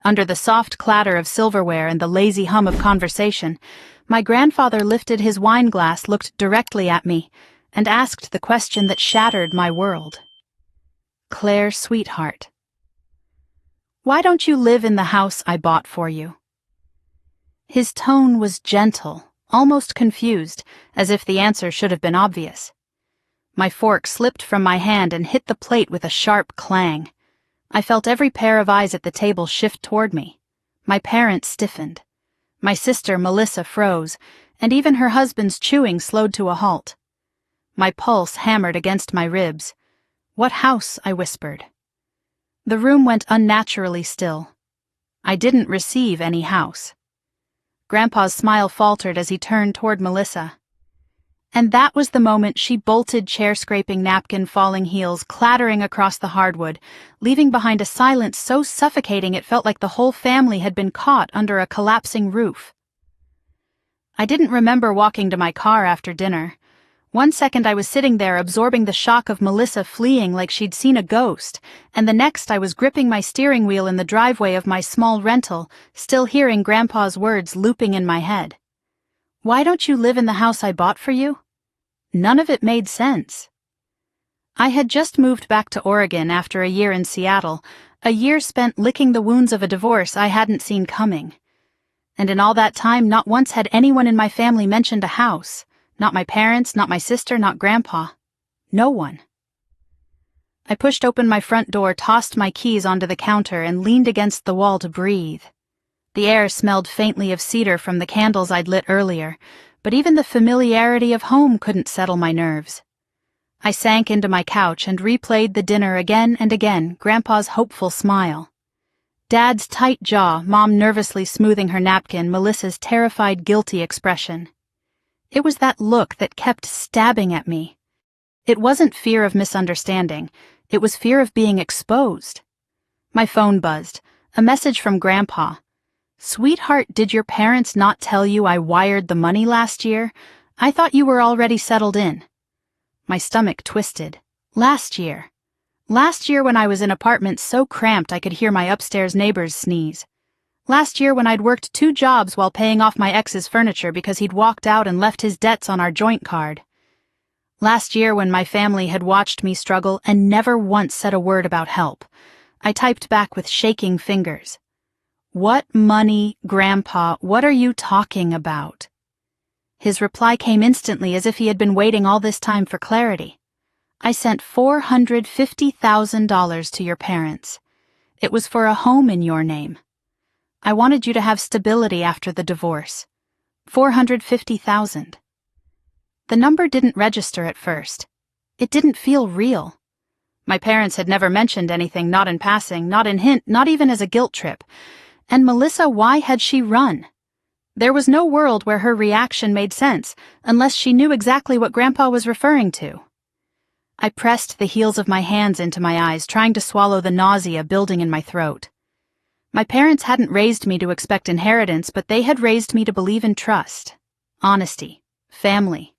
Under the soft clatter of silverware and the lazy hum of conversation, my grandfather lifted his wine glass, looked directly at me, and asked the question that shattered my world. "Claire, sweetheart, why don't you live in the house I bought for you?" His tone was gentle, almost confused, as if the answer should have been obvious. My fork slipped from my hand and hit the plate with a sharp clang. I felt every pair of eyes at the table shift toward me. My parents stiffened. My sister, Melissa, froze, and even her husband's chewing slowed to a halt. My pulse hammered against my ribs. "What house?" I whispered. The room went unnaturally still. I didn't receive any house. Grandpa's smile faltered as he turned toward Melissa. And that was the moment she bolted chair-scraping napkin falling heels clattering across the hardwood, leaving behind a silence so suffocating it felt like the whole family had been caught under a collapsing roof. I didn't remember walking to my car after dinner. One second I was sitting there absorbing the shock of Melissa fleeing like she'd seen a ghost, and the next I was gripping my steering wheel in the driveway of my small rental, still hearing Grandpa's words looping in my head. "Why don't you live in the house I bought for you?" None of it made sense. I had just moved back to Oregon after a year in Seattle, a year spent licking the wounds of a divorce I hadn't seen coming. And in all that time, not once had anyone in my family mentioned a house. Not my parents, not my sister, not Grandpa. No one. I pushed open my front door, tossed my keys onto the counter, and leaned against the wall to breathe. The air smelled faintly of cedar from the candles I'd lit earlier, but even the familiarity of home couldn't settle my nerves. I sank into my couch and replayed the dinner again and again, Grandpa's hopeful smile. Dad's tight jaw, Mom nervously smoothing her napkin, Melissa's terrified, guilty expression. It was that look that kept stabbing at me. It wasn't fear of misunderstanding. It was fear of being exposed. My phone buzzed. A message from Grandpa. "Sweetheart, did your parents not tell you I wired the money last year? I thought you were already settled in." My stomach twisted. Last year. Last year when I was in apartments so cramped I could hear my upstairs neighbors sneeze. Last year when I'd worked 2 jobs while paying off my ex's furniture because he'd walked out and left his debts on our joint card. Last year when my family had watched me struggle and never once said a word about help. I typed back with shaking fingers. "What money, Grandpa? What are you talking about?" His reply came instantly, as if he had been waiting all this time for clarity. "I sent $450,000 to your parents. It was for a home in your name. I wanted you to have stability after the divorce. 450,000. The number didn't register at first. It didn't feel real. My parents had never mentioned anything, not in passing, not in hint, not even as a guilt trip. And Melissa, why had she run? There was no world where her reaction made sense, unless she knew exactly what Grandpa was referring to. I pressed the heels of my hands into my eyes, trying to swallow the nausea building in my throat. My parents hadn't raised me to expect inheritance, but they had raised me to believe in trust, honesty, family.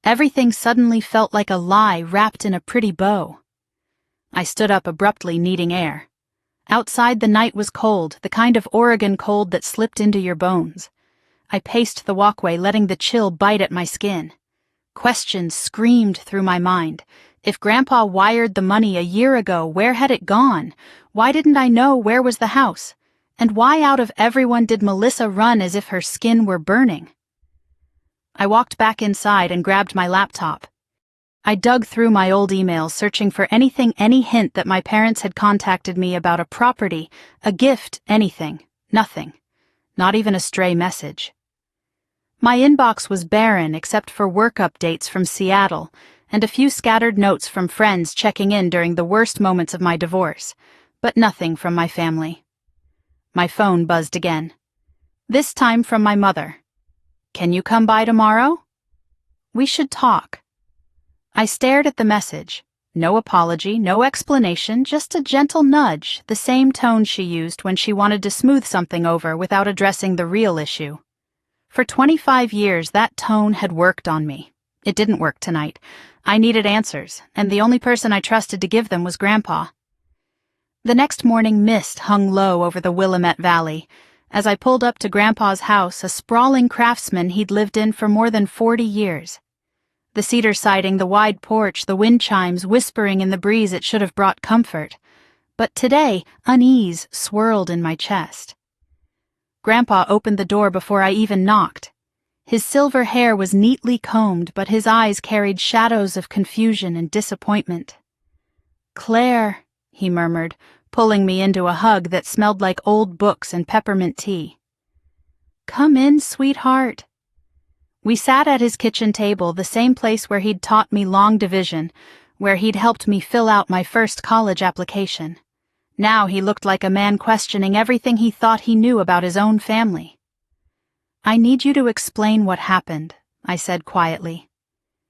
Everything suddenly felt like a lie wrapped in a pretty bow. I stood up abruptly, needing air. Outside the night was cold, the kind of Oregon cold that slipped into your bones. I paced the walkway, letting the chill bite at my skin. Questions screamed through my mind. If Grandpa wired the money a year ago, where had it gone? Why didn't I know where was the house? And why out of everyone did Melissa run as if her skin were burning? I walked back inside and grabbed my laptop. I dug through my old emails, searching for anything, any hint that my parents had contacted me about a property, a gift, anything. Nothing. Not even a stray message. My inbox was barren except for work updates from Seattle and a few scattered notes from friends checking in during the worst moments of my divorce, but nothing from my family. My phone buzzed again. This time from my mother. "Can you come by tomorrow? We should talk." I stared at the message. No apology, no explanation, just a gentle nudge, the same tone she used when she wanted to smooth something over without addressing the real issue. For 25 years, that tone had worked on me. It didn't work tonight. I needed answers, and the only person I trusted to give them was Grandpa. The next morning mist hung low over the Willamette Valley. As I pulled up to Grandpa's house, a sprawling craftsman he'd lived in for more than 40 years. The cedar siding, the wide porch, the wind chimes whispering in the breeze it should have brought comfort. But today, unease swirled in my chest. Grandpa opened the door before I even knocked. His silver hair was neatly combed, but his eyes carried shadows of confusion and disappointment. "Claire," he murmured, pulling me into a hug that smelled like old books and peppermint tea. "Come in, sweetheart." We sat at his kitchen table, the same place where he'd taught me long division, where he'd helped me fill out my first college application. Now he looked like a man questioning everything he thought he knew about his own family. "I need you to explain what happened," I said quietly.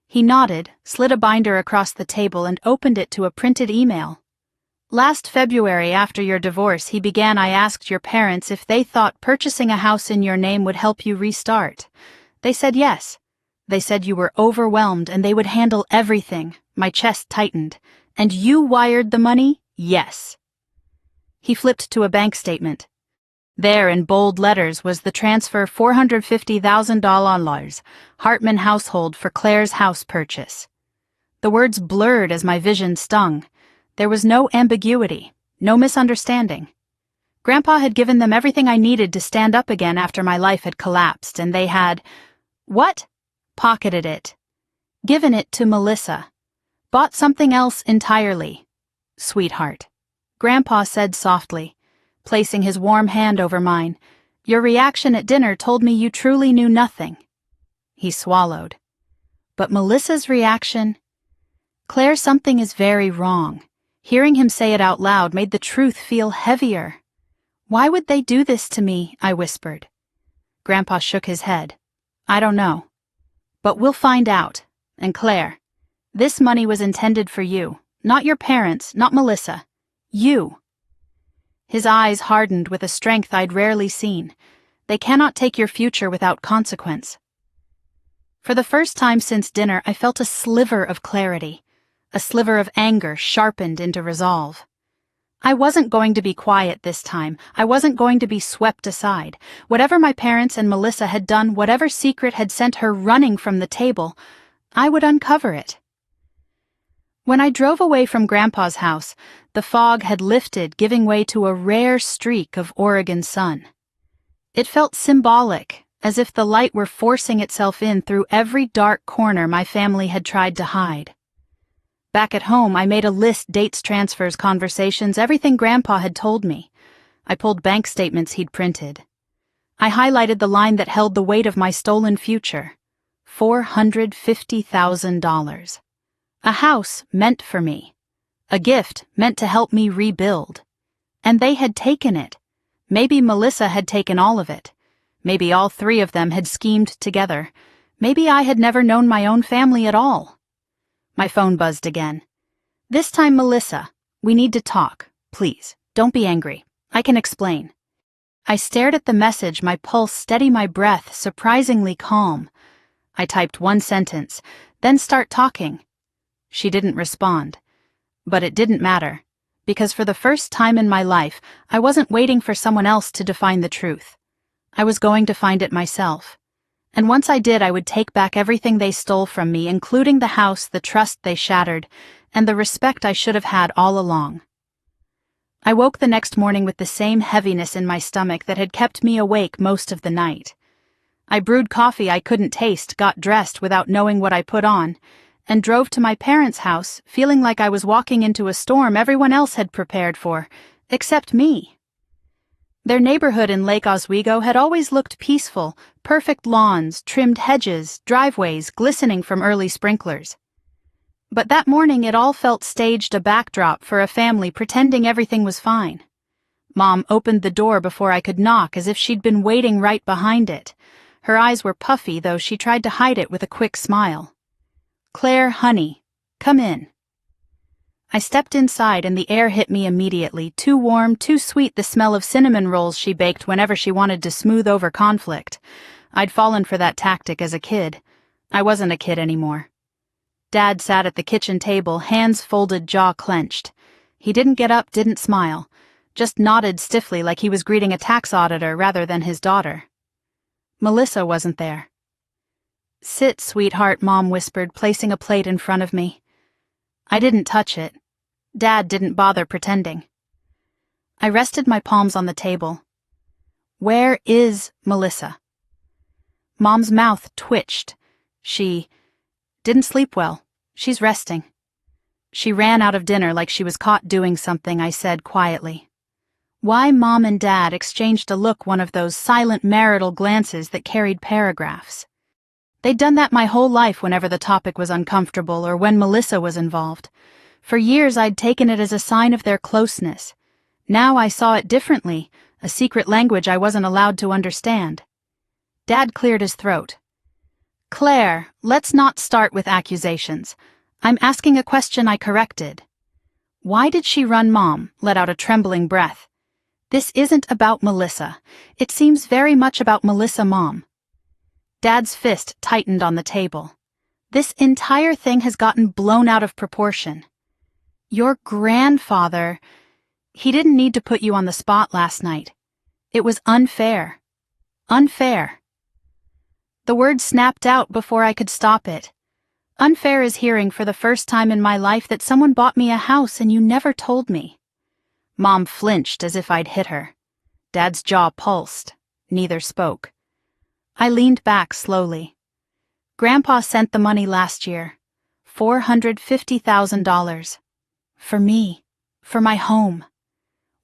He nodded, slid a binder across the table, and opened it to a printed email. "Last February, after your divorce, I asked your parents if they thought purchasing a house in your name would help you restart. They said yes. They said you were overwhelmed and they would handle everything." My chest tightened. "And you wired the money?" "Yes." He flipped to a bank statement. There, in bold letters, was the transfer $450,000, Hartman household for Claire's house purchase. The words blurred as my vision stung. There was no ambiguity, no misunderstanding. Grandpa had given them everything I needed to stand up again after my life had collapsed, and they had... What? Pocketed it. Given it to Melissa. Bought something else entirely. "Sweetheart," Grandpa said softly, placing his warm hand over mine, "your reaction at dinner told me you truly knew nothing." He swallowed. "But Melissa's reaction..." "Claire, something is very wrong." Hearing him say it out loud made the truth feel heavier. "Why would they do this to me?" I whispered. Grandpa shook his head. "I don't know. But we'll find out. And Claire, this money was intended for you, not your parents, not Melissa. You." His eyes hardened with a strength I'd rarely seen. "They cannot take your future without consequence." For the first time since dinner, I felt a sliver of clarity, a sliver of anger sharpened into resolve. I wasn't going to be quiet this time. I wasn't going to be swept aside. Whatever my parents and Melissa had done, whatever secret had sent her running from the table, I would uncover it. When I drove away from Grandpa's house, the fog had lifted, giving way to a rare streak of Oregon sun. It felt symbolic, as if the light were forcing itself in through every dark corner my family had tried to hide. Back at home, I made a list: dates, transfers, conversations, everything Grandpa had told me. I pulled bank statements he'd printed. I highlighted the line that held the weight of my stolen future: $450,000. A house meant for me. A gift meant to help me rebuild. And they had taken it. Maybe Melissa had taken all of it. Maybe all three of them had schemed together. Maybe I had never known my own family at all. My phone buzzed again. "This time, Melissa, we need to talk. Please, don't be angry. I can explain." I stared at the message, my pulse steady, my breath surprisingly calm. I typed one sentence, "Then start talking." She didn't respond. But it didn't matter, because for the first time in my life, I wasn't waiting for someone else to define the truth. I was going to find it myself. And once I did, I would take back everything they stole from me, including the house, the trust they shattered, and the respect I should have had all along. I woke the next morning with the same heaviness in my stomach that had kept me awake most of the night. I brewed coffee I couldn't taste, got dressed without knowing what I put on, and drove to my parents' house, feeling like I was walking into a storm everyone else had prepared for, except me. Their neighborhood in Lake Oswego had always looked peaceful: perfect lawns, trimmed hedges, driveways glistening from early sprinklers. But that morning it all felt staged, a backdrop for a family pretending everything was fine. Mom opened the door before I could knock, as if she'd been waiting right behind it. Her eyes were puffy, though she tried to hide it with a quick smile. "Claire, honey, come in." I stepped inside and the air hit me immediately, too warm, too sweet, the smell of cinnamon rolls she baked whenever she wanted to smooth over conflict. I'd fallen for that tactic as a kid. I wasn't a kid anymore. Dad sat at the kitchen table, hands folded, jaw clenched. He didn't get up, didn't smile, just nodded stiffly like he was greeting a tax auditor rather than his daughter. Melissa wasn't there. "Sit, sweetheart," Mom whispered, placing a plate in front of me. I didn't touch it. Dad didn't bother pretending. I rested my palms on the table. "Where is Melissa?" Mom's mouth twitched. "She didn't sleep well. She's resting." "She ran out of dinner like she was caught doing something," I said quietly. Why Mom and Dad exchanged a look, one of those silent marital glances that carried paragraphs. They'd done that my whole life whenever the topic was uncomfortable or when Melissa was involved. For years I'd taken it as a sign of their closeness. Now I saw it differently, a secret language I wasn't allowed to understand. Dad cleared his throat. "Claire, let's not start with accusations. I'm asking a question," I corrected. "Why did she run?" Mom let out a trembling breath. "This isn't about Melissa. It seems very much about Melissa, Mom." Dad's fist tightened on the table. "This entire thing has gotten blown out of proportion. Your grandfather, he didn't need to put you on the spot last night. It was unfair. Unfair." The word snapped out before I could stop it. Unfair is hearing for the first time in my life that someone bought me a house and you never told me. Mom flinched as if I'd hit her. Dad's jaw pulsed. Neither spoke. I leaned back slowly. "Grandpa sent the money last year. $450,000. For me. For my home.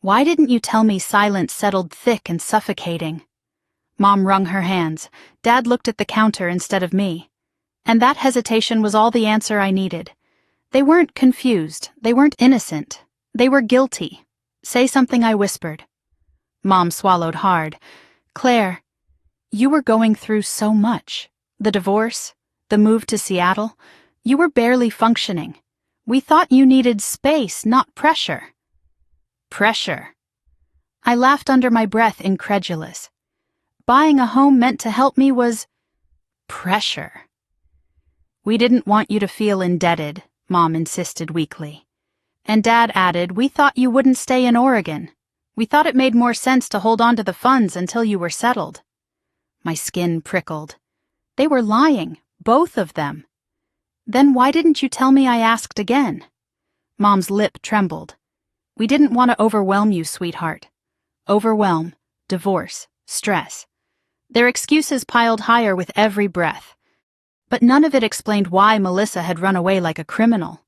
Why didn't you tell me?" Silence settled thick and suffocating. Mom wrung her hands. Dad looked at the counter instead of me. And that hesitation was all the answer I needed. They weren't confused. They weren't innocent. They were guilty. "Say something," I whispered. Mom swallowed hard. "Claire, you were going through so much. The divorce, the move to Seattle. You were barely functioning. We thought you needed space, not pressure." "Pressure?" I laughed under my breath, incredulous. Buying a home meant to help me was pressure. "We didn't want you to feel indebted," Mom insisted weakly. And Dad added, "We thought you wouldn't stay in Oregon. We thought it made more sense to hold on to the funds until you were settled." My skin prickled. They were lying, both of them. "Then why didn't you tell me?" I asked again. Mom's lip trembled. "We didn't want to overwhelm you, sweetheart." Overwhelm, divorce, stress. Their excuses piled higher with every breath. But none of it explained why Melissa had run away like a criminal.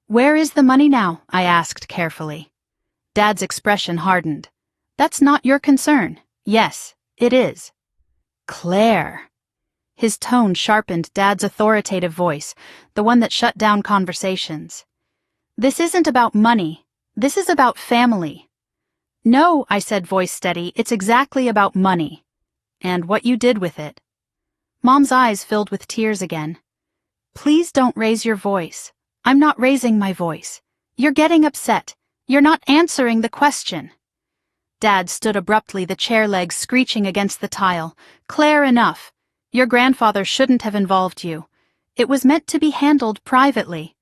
"Where is the money now?" I asked carefully. Dad's expression hardened. "That's not your concern." "Yes, it is." "Claire." His tone sharpened. Dad's authoritative voice, the one that shut down conversations. "This isn't about money. This is about family." "No," I said, voice steady, "it's exactly about money. And what you did with it." Mom's eyes filled with tears again. "Please don't raise your voice." "I'm not raising my voice. You're getting upset. You're not answering the question." Dad stood abruptly, the chair legs screeching against the tile. "Claire, enough. Your grandfather shouldn't have involved you. It was meant to be handled privately.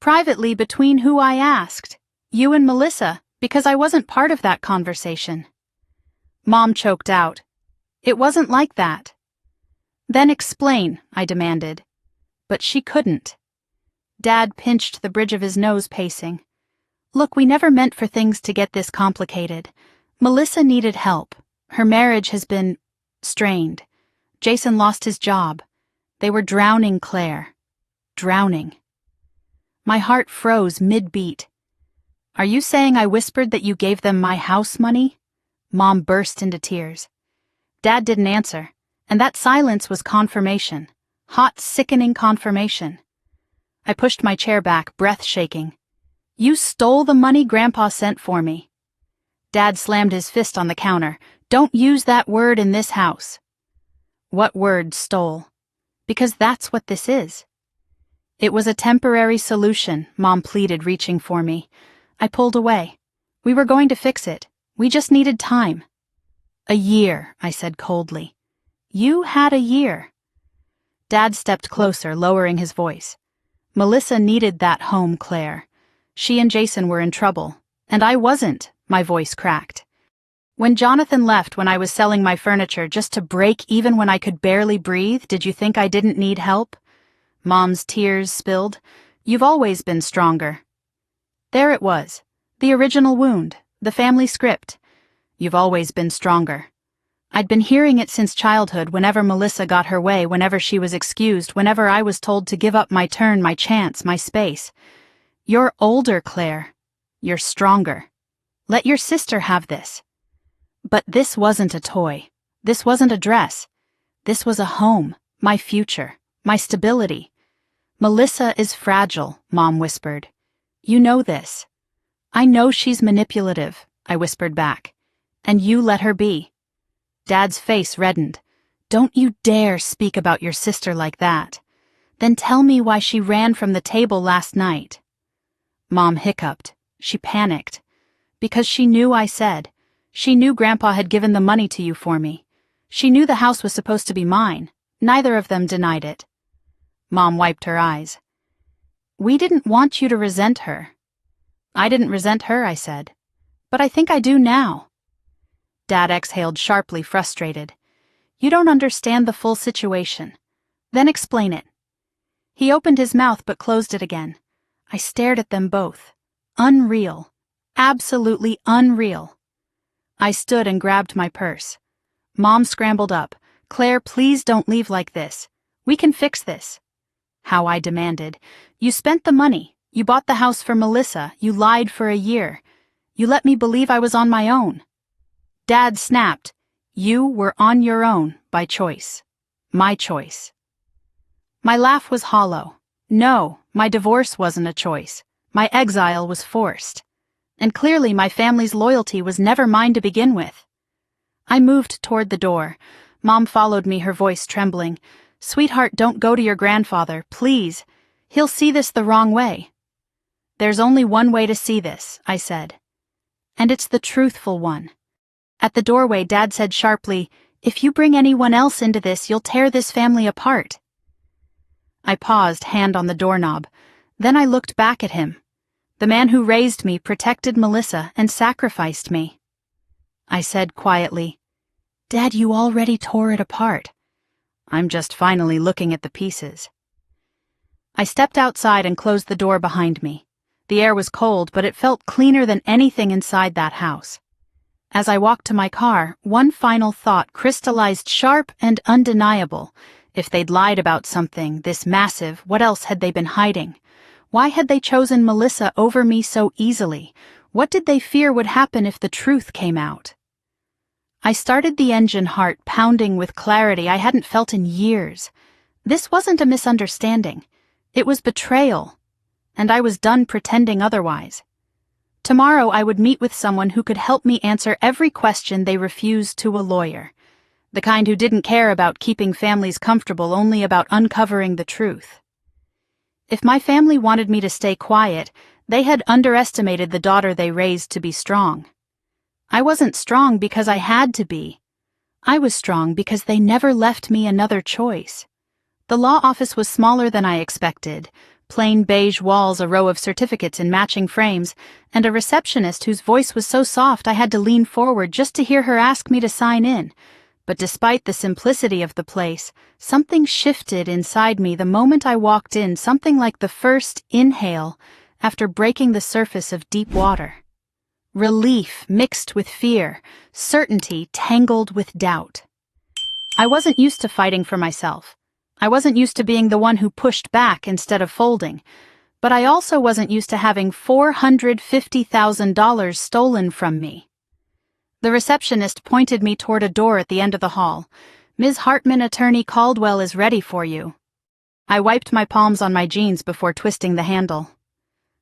Privately between who I asked. You and Melissa, because I wasn't part of that conversation." Mom choked out. "It wasn't like that." "Then explain," I demanded. But she couldn't. Dad pinched the bridge of his nose, pacing. "Look, we never meant for things to get this complicated. Melissa needed help. Her marriage has been strained. Jason lost his job. They were drowning, Claire. Drowning." My heart froze mid-beat. "Are you saying I whispered that you gave them my house money?" Mom burst into tears. Dad didn't answer, and that silence was confirmation. Hot, sickening confirmation. I pushed my chair back, breath shaking. "You stole the money Grandpa sent for me." Dad slammed his fist on the counter. "Don't use that word in this house." "What word, stole?" "Because that's what this is." "It was a temporary solution," Mom pleaded, reaching for me. I pulled away. "We were going to fix it. We just needed time." "A year," I said coldly. "You had a year." Dad stepped closer, lowering his voice. "Melissa needed that home, Claire. She and Jason were in trouble, and I wasn't, my voice cracked. When Jonathan left when I was selling my furniture just to break even when I could barely breathe, did you think I didn't need help? Mom's tears spilled. You've always been stronger. There it was, the original wound, the family script. You've always been stronger. I'd been hearing it since childhood, whenever Melissa got her way, whenever she was excused, whenever I was told to give up my turn, my chance, my space. You're older, Claire. You're stronger. Let your sister have this. But this wasn't a toy. This wasn't a dress. This was a home, my future, my stability. Melissa is fragile, Mom whispered. You know this. I know she's manipulative, I whispered back. And you let her be. Dad's face reddened. Don't you dare speak about your sister like that. Then tell me why she ran from the table last night. Mom hiccuped. She panicked. Because she knew I said. She knew Grandpa had given the money to you for me. She knew the house was supposed to be mine. Neither of them denied it. Mom wiped her eyes. We didn't want you to resent her. I didn't resent her, I said. But I think I do now. Dad exhaled sharply, frustrated. You don't understand the full situation. Then explain it. He opened his mouth but closed it again. I stared at them both. Unreal. Absolutely unreal. I stood and grabbed my purse. Mom scrambled up. Claire, please don't leave like this. We can fix this. How, I demanded. You spent the money. You bought the house for Melissa. You lied for a year. You let me believe I was on my own. Dad snapped. You were on your own by choice. My choice. My laugh was hollow. No, my divorce wasn't a choice. My exile was forced. And clearly my family's loyalty was never mine to begin with. I moved toward the door. Mom followed me, her voice trembling. Sweetheart, don't go to your grandfather, please. He'll see this the wrong way. There's only one way to see this, I said. And it's the truthful one. At the doorway, Dad said sharply, if you bring anyone else into this, you'll tear this family apart. I paused, hand on the doorknob. Then I looked back at him. The man who raised me, protected Melissa, and sacrificed me. I said quietly, Dad, you already tore it apart. I'm just finally looking at the pieces. I stepped outside and closed the door behind me. The air was cold, but it felt cleaner than anything inside that house. As I walked to my car, one final thought crystallized sharp and undeniable. If they'd lied about something this massive, what else had they been hiding? Why had they chosen Melissa over me so easily? What did they fear would happen if the truth came out? I started the engine, heart pounding with clarity I hadn't felt in years. This wasn't a misunderstanding. It was betrayal. And I was done pretending otherwise. Tomorrow I would meet with someone who could help me answer every question they refused to a lawyer. The kind who didn't care about keeping families comfortable, only about uncovering the truth. If my family wanted me to stay quiet, they had underestimated the daughter they raised to be strong. I wasn't strong because I had to be. I was strong because they never left me another choice. The law office was smaller than I expected. Plain beige walls, a row of certificates in matching frames, and a receptionist whose voice was so soft I had to lean forward just to hear her ask me to sign in. But despite the simplicity of the place, something shifted inside me the moment I walked in, something like the first inhale after breaking the surface of deep water. Relief mixed with fear, certainty tangled with doubt. I wasn't used to fighting for myself. I wasn't used to being the one who pushed back instead of folding, but I also wasn't used to having $450,000 stolen from me. The receptionist pointed me toward a door at the end of the hall. Ms. Hartman, Attorney Caldwell is ready for you. I wiped my palms on my jeans before twisting the handle.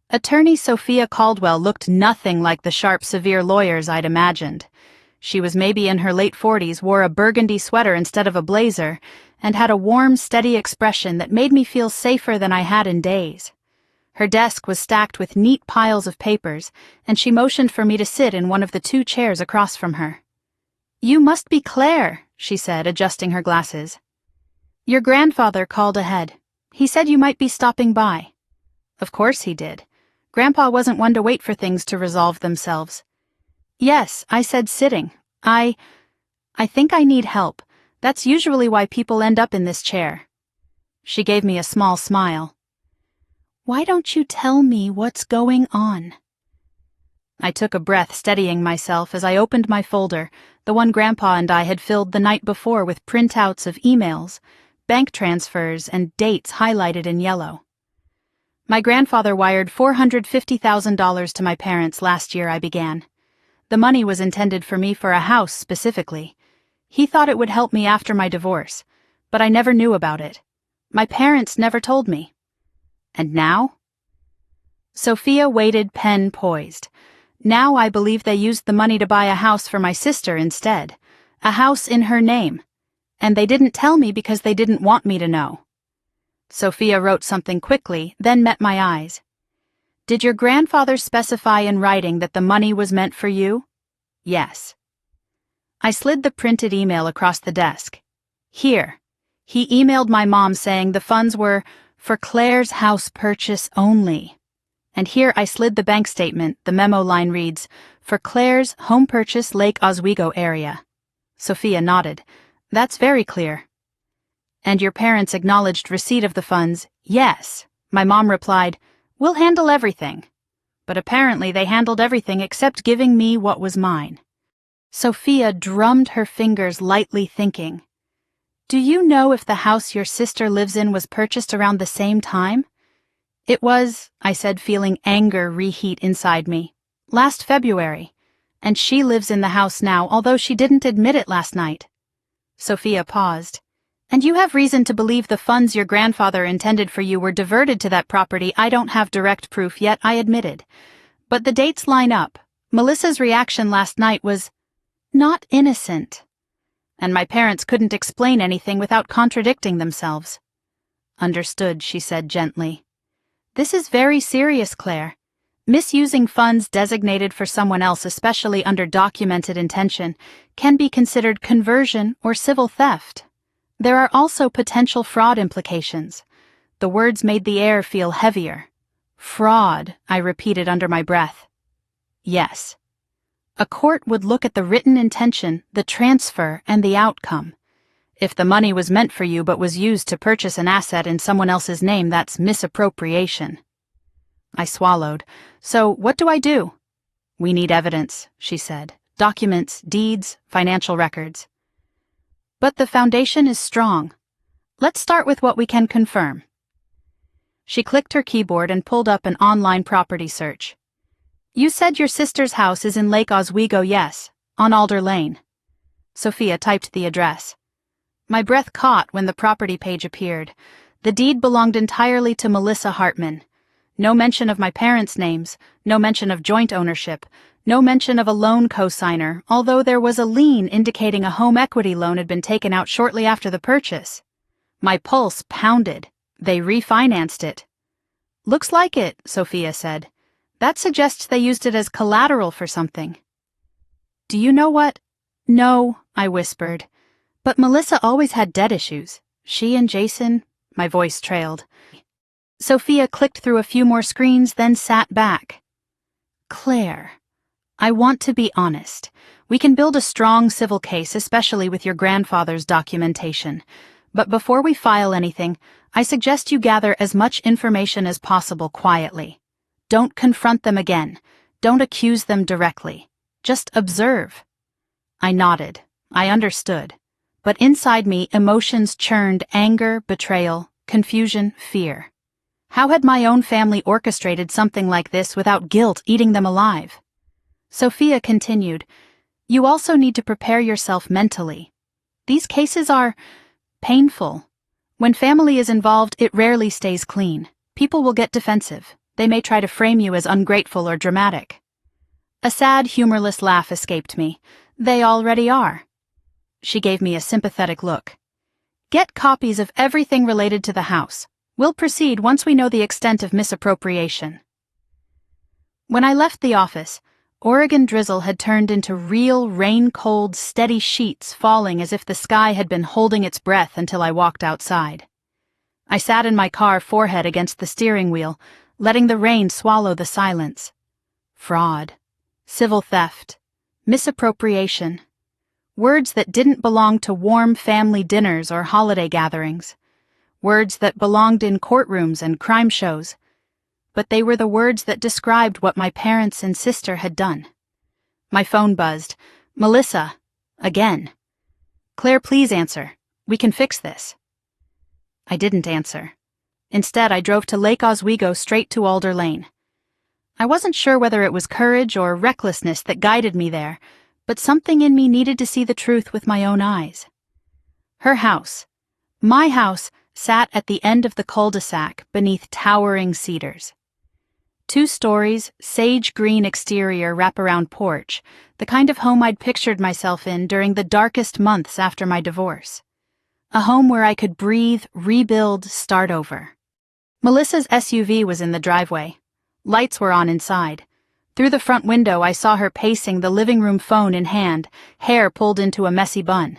Attorney Sophia Caldwell looked nothing like the sharp, severe lawyers I'd imagined. She was maybe in her late 40s, wore a burgundy sweater instead of a blazer, and had a warm, steady expression that made me feel safer than I had in days. Her desk was stacked with neat piles of papers, and she motioned for me to sit in one of the 2 chairs across from her. You must be Claire, she said, adjusting her glasses. Your grandfather called ahead. He said you might be stopping by. Of course he did. Grandpa wasn't one to wait for things to resolve themselves. "Yes," I said, sitting. I think I need help. That's usually why people end up in this chair." She gave me a small smile. "Why don't you tell me what's going on?" I took a breath, steadying myself as I opened my folder, the one Grandpa and I had filled the night before with printouts of emails, bank transfers, and dates highlighted in yellow. "My grandfather wired $450,000 to my parents last year," I began. "The money was intended for me for a house specifically. He thought it would help me after my divorce, but I never knew about it. My parents never told me." "And now?" Sophia waited, pen poised. "Now I believe they used the money to buy a house for my sister instead, a house in her name, and they didn't tell me because they didn't want me to know." Sophia wrote something quickly, then met my eyes. "Did your grandfather specify in writing that the money was meant for you?" "Yes." I slid the printed email across the desk. "Here." He emailed my mom saying the funds were for Claire's house purchase only. And here I slid the bank statement. The memo line reads, "For Claire's home purchase, Lake Oswego area." Sophia nodded. "That's very clear." "And your parents acknowledged receipt of the funds?" "Yes." My mom replied, "We'll handle everything." But apparently they handled everything except giving me what was mine. Sophia drummed her fingers lightly, thinking. "Do you know if the house your sister lives in was purchased around the same time?" "It was," I said, feeling anger reheat inside me. "Last February. And she lives in the house now, although she didn't admit it last night." Sophia paused. "And you have reason to believe the funds your grandfather intended for you were diverted to that property." "I don't have direct proof yet," I admitted. "But the dates line up. Melissa's reaction last night was not innocent. And my parents couldn't explain anything without contradicting themselves." "Understood," she said gently. "This is very serious, Claire. Misusing funds designated for someone else, especially under documented intention, can be considered conversion or civil theft. There are also potential fraud implications." The words made the air feel heavier. "Fraud," I repeated under my breath. "Yes. A court would look at the written intention, the transfer, and the outcome. If the money was meant for you but was used to purchase an asset in someone else's name, that's misappropriation." I swallowed. "So what do I do?" "We need evidence," she said. "Documents, deeds, financial records." "But the foundation is strong. Let's start with what we can confirm." She clicked her keyboard and pulled up an online property search. "You said your sister's house is in Lake Oswego?" "Yes, on Alder Lane." Sophia typed the address. My breath caught when the property page appeared. The deed belonged entirely to Melissa Hartman. No mention of my parents' names, no mention of joint ownership, no mention of a loan co-signer, although there was a lien indicating a home equity loan had been taken out shortly after the purchase. My pulse pounded. They refinanced it. "Looks like it," Sophia said. "That suggests they used it as collateral for something." "Do you know what?" "No," I whispered. "But Melissa always had debt issues. She and Jason..." My voice trailed. Sophia clicked through a few more screens, then sat back. "Claire, I want to be honest. We can build a strong civil case, especially with your grandfather's documentation. But before we file anything, I suggest you gather as much information as possible quietly. Don't confront them again. Don't accuse them directly. Just observe." I nodded. I understood. But inside me, emotions churned: anger, betrayal, confusion, fear. How had my own family orchestrated something like this without guilt eating them alive? Sophia continued, "You also need to prepare yourself mentally. These cases are painful. When family is involved, it rarely stays clean. People will get defensive. They may try to frame you as ungrateful or dramatic." A sad, humorless laugh escaped me. "They already are." She gave me a sympathetic look. "Get copies of everything related to the house. We'll proceed once we know the extent of misappropriation." When I left the office, Oregon drizzle had turned into real, rain-cold, steady sheets falling as if the sky had been holding its breath until I walked outside. I sat in my car, forehead against the steering wheel, letting the rain swallow the silence. Fraud, civil theft, misappropriation. Words that didn't belong to warm family dinners or holiday gatherings. Words that belonged in courtrooms and crime shows. But they were the words that described what my parents and sister had done. My phone buzzed. "Melissa, again." "Claire, please answer. We can fix this." I didn't answer. Instead, I drove to Lake Oswego straight to Alder Lane. I wasn't sure whether it was courage or recklessness that guided me there, but something in me needed to see the truth with my own eyes. Her house, my house, sat at the end of the cul-de-sac beneath towering cedars. 2 stories, sage-green exterior wraparound porch, the kind of home I'd pictured myself in during the darkest months after my divorce. A home where I could breathe, rebuild, start over. Melissa's SUV was in the driveway. Lights were on inside. Through the front window, I saw her pacing the living room phone in hand, hair pulled into a messy bun.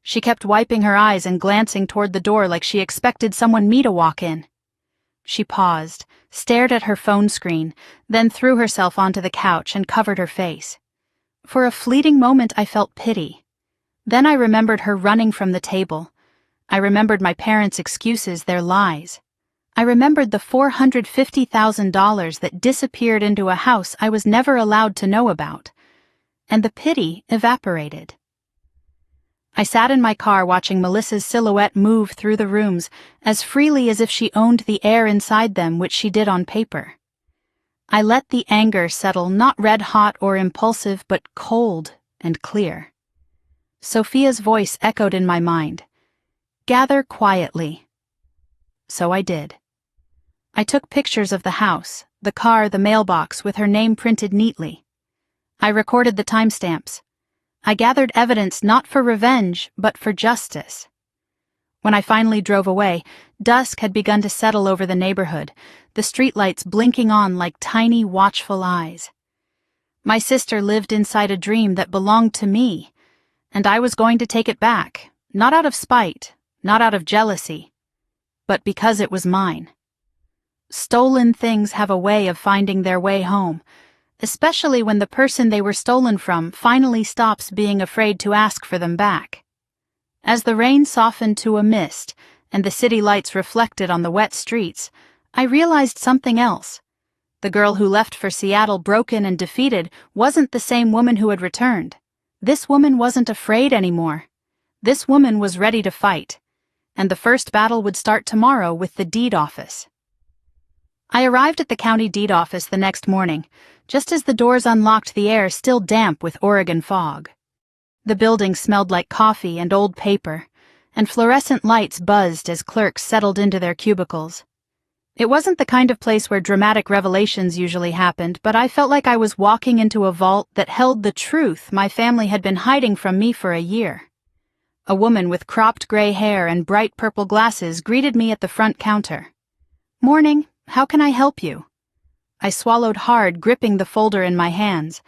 She kept wiping her eyes and glancing toward the door like she expected someone me to walk in. She paused, stared at her phone screen, then threw herself onto the couch and covered her face. For a fleeting moment, I felt pity. Then I remembered her running from the table. I remembered my parents' excuses, their lies. I remembered the $450,000 that disappeared into a house I was never allowed to know about. And the pity evaporated. I sat in my car watching Melissa's silhouette move through the rooms as freely as if she owned the air inside them, which she did on paper. I let the anger settle, not red-hot or impulsive, but cold and clear. Sophia's voice echoed in my mind. "Gather quietly." So I did. I took pictures of the house, the car, the mailbox, with her name printed neatly. I recorded the timestamps. I gathered evidence not for revenge, but for justice. When I finally drove away, dusk had begun to settle over the neighborhood, the streetlights blinking on like tiny, watchful eyes. My sister lived inside a dream that belonged to me, and I was going to take it back, not out of spite, not out of jealousy, but because it was mine. Stolen things have a way of finding their way home, especially when the person they were stolen from finally stops being afraid to ask for them back. As the rain softened to a mist and the city lights reflected on the wet streets, I realized something else. The girl who left for Seattle broken and defeated wasn't the same woman who had returned. This woman wasn't afraid anymore. This woman was ready to fight, and the first battle would start tomorrow with the deed office. I arrived at the county deed office the next morning, just as the doors unlocked, the air still damp with Oregon fog. The building smelled like coffee and old paper, and fluorescent lights buzzed as clerks settled into their cubicles. It wasn't the kind of place where dramatic revelations usually happened, but I felt like I was walking into a vault that held the truth my family had been hiding from me for a year. A woman with cropped gray hair and bright purple glasses greeted me at the front counter. "Morning, how can I help you?" I swallowed hard, gripping the folder in my hands.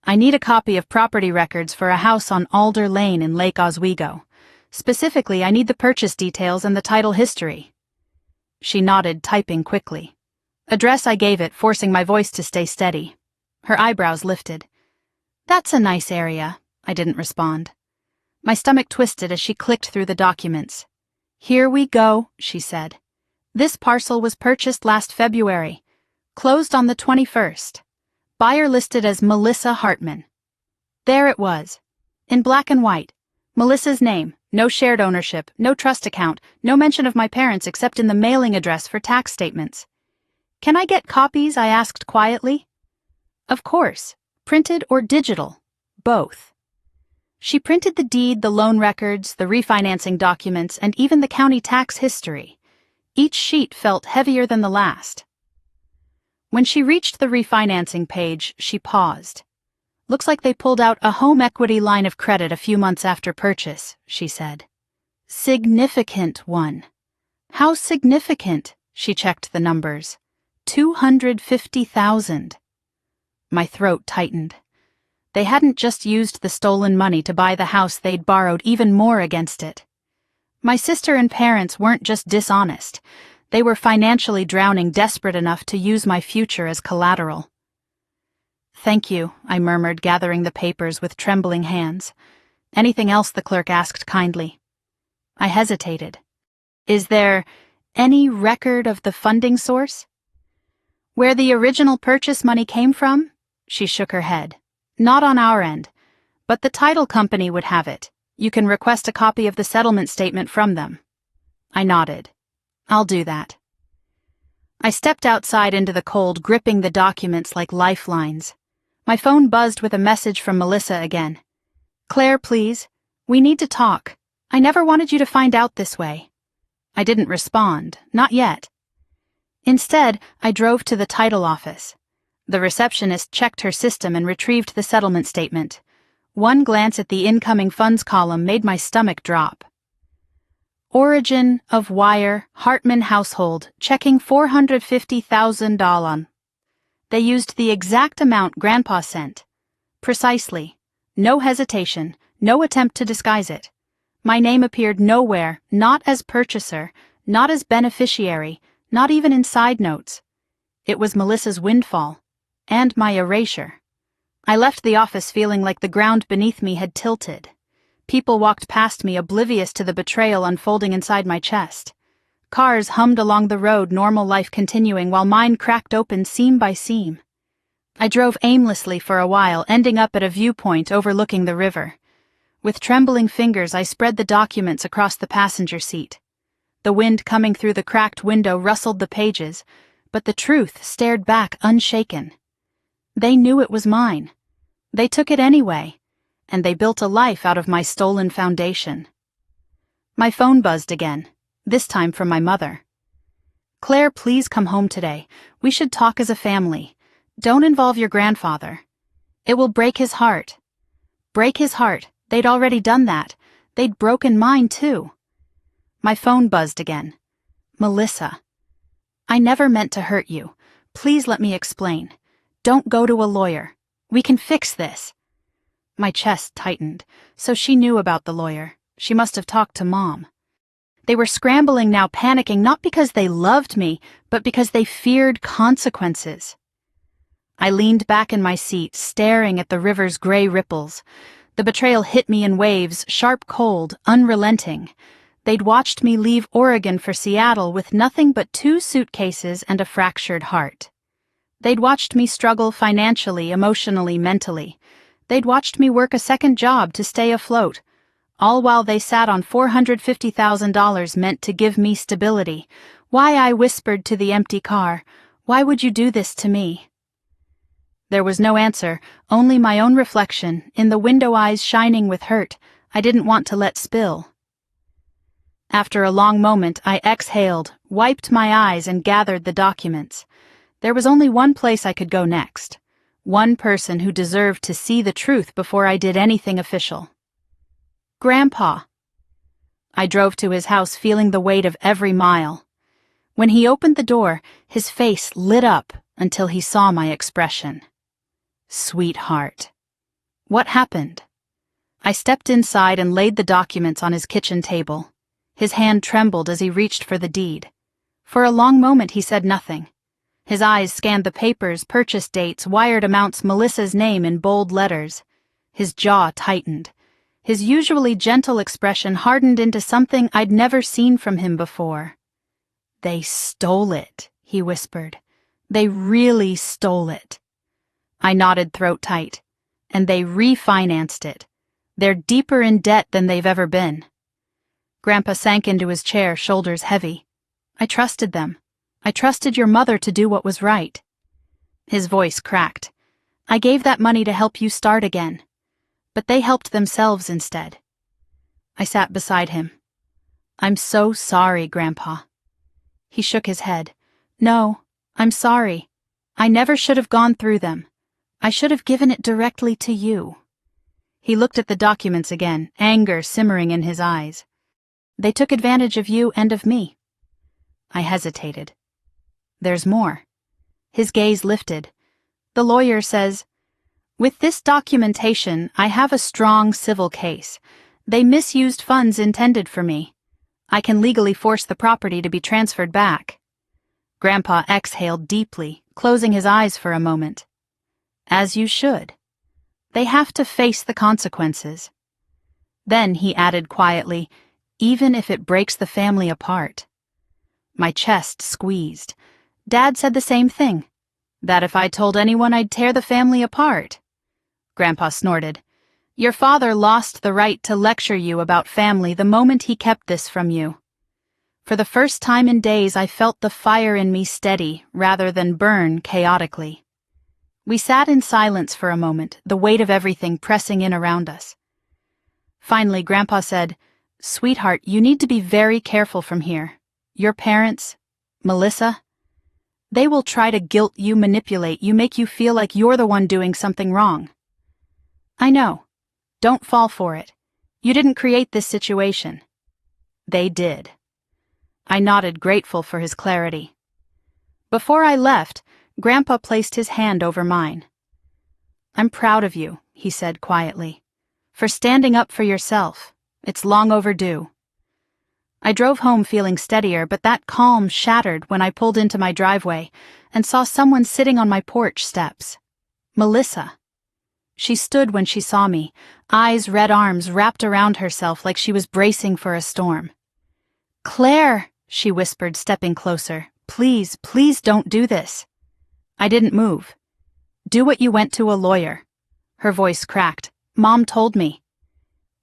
"I need a copy of property records for a house on Alder Lane in Lake Oswego. Specifically, I need the purchase details and the title history." She nodded, typing quickly. Address I gave it, forcing my voice to stay steady. Her eyebrows lifted. "That's a nice area," I didn't respond. My stomach twisted as she clicked through the documents. "Here we go," she said. "This parcel was purchased last February. Closed on the 21st. Buyer listed as Melissa Hartman." There it was, in black and white. Melissa's name, no shared ownership, no trust account, no mention of my parents except in the mailing address for tax statements. "Can I get copies?" I asked quietly. "Of course. Printed or digital? Both." She printed the deed, the loan records, the refinancing documents, and even the county tax history. Each sheet felt heavier than the last. When she reached the refinancing page, she paused. "Looks like they pulled out a home equity line of credit a few months after purchase," she said. "Significant one." "How significant?" She checked the numbers. $250,000. My throat tightened. They hadn't just used the stolen money to buy the house, they'd borrowed even more against it. My sister and parents weren't just dishonest. They were financially drowning, desperate enough to use my future as collateral. "Thank you," I murmured, gathering the papers with trembling hands. "Anything else?" the clerk asked kindly. I hesitated. "Is there any record of the funding source? Where the original purchase money came from?" She shook her head. "Not on our end, but the title company would have it. You can request a copy of the settlement statement from them." I nodded. "I'll do that." I stepped outside into the cold, gripping the documents like lifelines. My phone buzzed with a message from Melissa again. "Claire, please. We need to talk. I never wanted you to find out this way." I didn't respond, not yet. Instead, I drove to the title office. The receptionist checked her system and retrieved the settlement statement. One glance at the incoming funds column made my stomach drop. Origin of wire, Hartman household, checking $450,000. They used the exact amount Grandpa sent. Precisely. No hesitation, no attempt to disguise it. My name appeared nowhere, not as purchaser, not as beneficiary, not even in side notes. It was Melissa's windfall, and my erasure. I left the office feeling like the ground beneath me had tilted. People walked past me, oblivious to the betrayal unfolding inside my chest. Cars hummed along the road, normal life continuing, while mine cracked open seam by seam. I drove aimlessly for a while, ending up at a viewpoint overlooking the river. With trembling fingers, I spread the documents across the passenger seat. The wind coming through the cracked window rustled the pages, but the truth stared back unshaken. They knew it was mine. They took it anyway, and they built a life out of my stolen foundation. My phone buzzed again, this time from my mother. "Claire, please come home today. We should talk as a family. Don't involve your grandfather. It will break his heart." Break his heart. They'd already done that. They'd broken mine, too. My phone buzzed again. "Melissa, I never meant to hurt you. Please let me explain. Don't go to a lawyer. We can fix this." My chest tightened. So she knew about the lawyer. She must have talked to Mom. They were scrambling now, panicking, not because they loved me, but because they feared consequences. I leaned back in my seat, staring at the river's gray ripples. The betrayal hit me in waves, sharp, cold, unrelenting. They'd watched me leave Oregon for Seattle with nothing but 2 suitcases and a fractured heart. They'd watched me struggle financially, emotionally, mentally. They'd watched me work a second job to stay afloat, all while they sat on $450,000 meant to give me stability. Why, I whispered to the empty car, why would you do this to me? There was no answer, only my own reflection, in the window eyes shining with hurt I didn't want to let spill. After a long moment, I exhaled, wiped my eyes, and gathered the documents. There was only one place I could go next. One person who deserved to see the truth before I did anything official. Grandpa. I drove to his house, feeling the weight of every mile. When he opened the door, his face lit up until he saw my expression. Sweetheart. What happened? I stepped inside and laid the documents on his kitchen table. His hand trembled as he reached for the deed. For a long moment he said nothing. His eyes scanned the papers, purchase dates, wired amounts, Melissa's name in bold letters. His jaw tightened. His usually gentle expression hardened into something I'd never seen from him before. "They stole it," he whispered. "They really stole it." I nodded, throat tight. "And they refinanced it. They're deeper in debt than they've ever been." Grandpa sank into his chair, shoulders heavy. "I trusted them. I trusted your mother to do what was right." His voice cracked. "I gave that money to help you start again. But they helped themselves instead." I sat beside him. "I'm so sorry, Grandpa." He shook his head. "No, I'm sorry. I never should have gone through them. I should have given it directly to you." He looked at the documents again, anger simmering in his eyes. "They took advantage of you and of me." I hesitated. "There's more." His gaze lifted. "The lawyer says, with this documentation, I have a strong civil case. They misused funds intended for me. I can legally force the property to be transferred back." Grandpa exhaled deeply, closing his eyes for a moment. "As you should. They have to face the consequences." Then he added quietly, "Even if it breaks the family apart." My chest squeezed. Dad said the same thing. That if I told anyone I'd tear the family apart. Grandpa snorted. "Your father lost the right to lecture you about family the moment he kept this from you." For the first time in days, I felt the fire in me steady rather than burn chaotically. We sat in silence for a moment, the weight of everything pressing in around us. Finally, Grandpa said, "Sweetheart, you need to be very careful from here. Your parents, Melissa, they will try to guilt you, manipulate you, make you feel like you're the one doing something wrong." "I know. Don't fall for it. You didn't create this situation." "They did." I nodded, grateful for his clarity. Before I left, Grandpa placed his hand over mine. "I'm proud of you," he said quietly, "for standing up for yourself. It's long overdue." I drove home feeling steadier, but that calm shattered when I pulled into my driveway and saw someone sitting on my porch steps. Melissa. She stood when she saw me, eyes, red arms wrapped around herself like she was bracing for a storm. "Claire," she whispered, stepping closer, "please, please don't do this." I didn't move. "Do what you went to a lawyer." Her voice cracked. "Mom told me."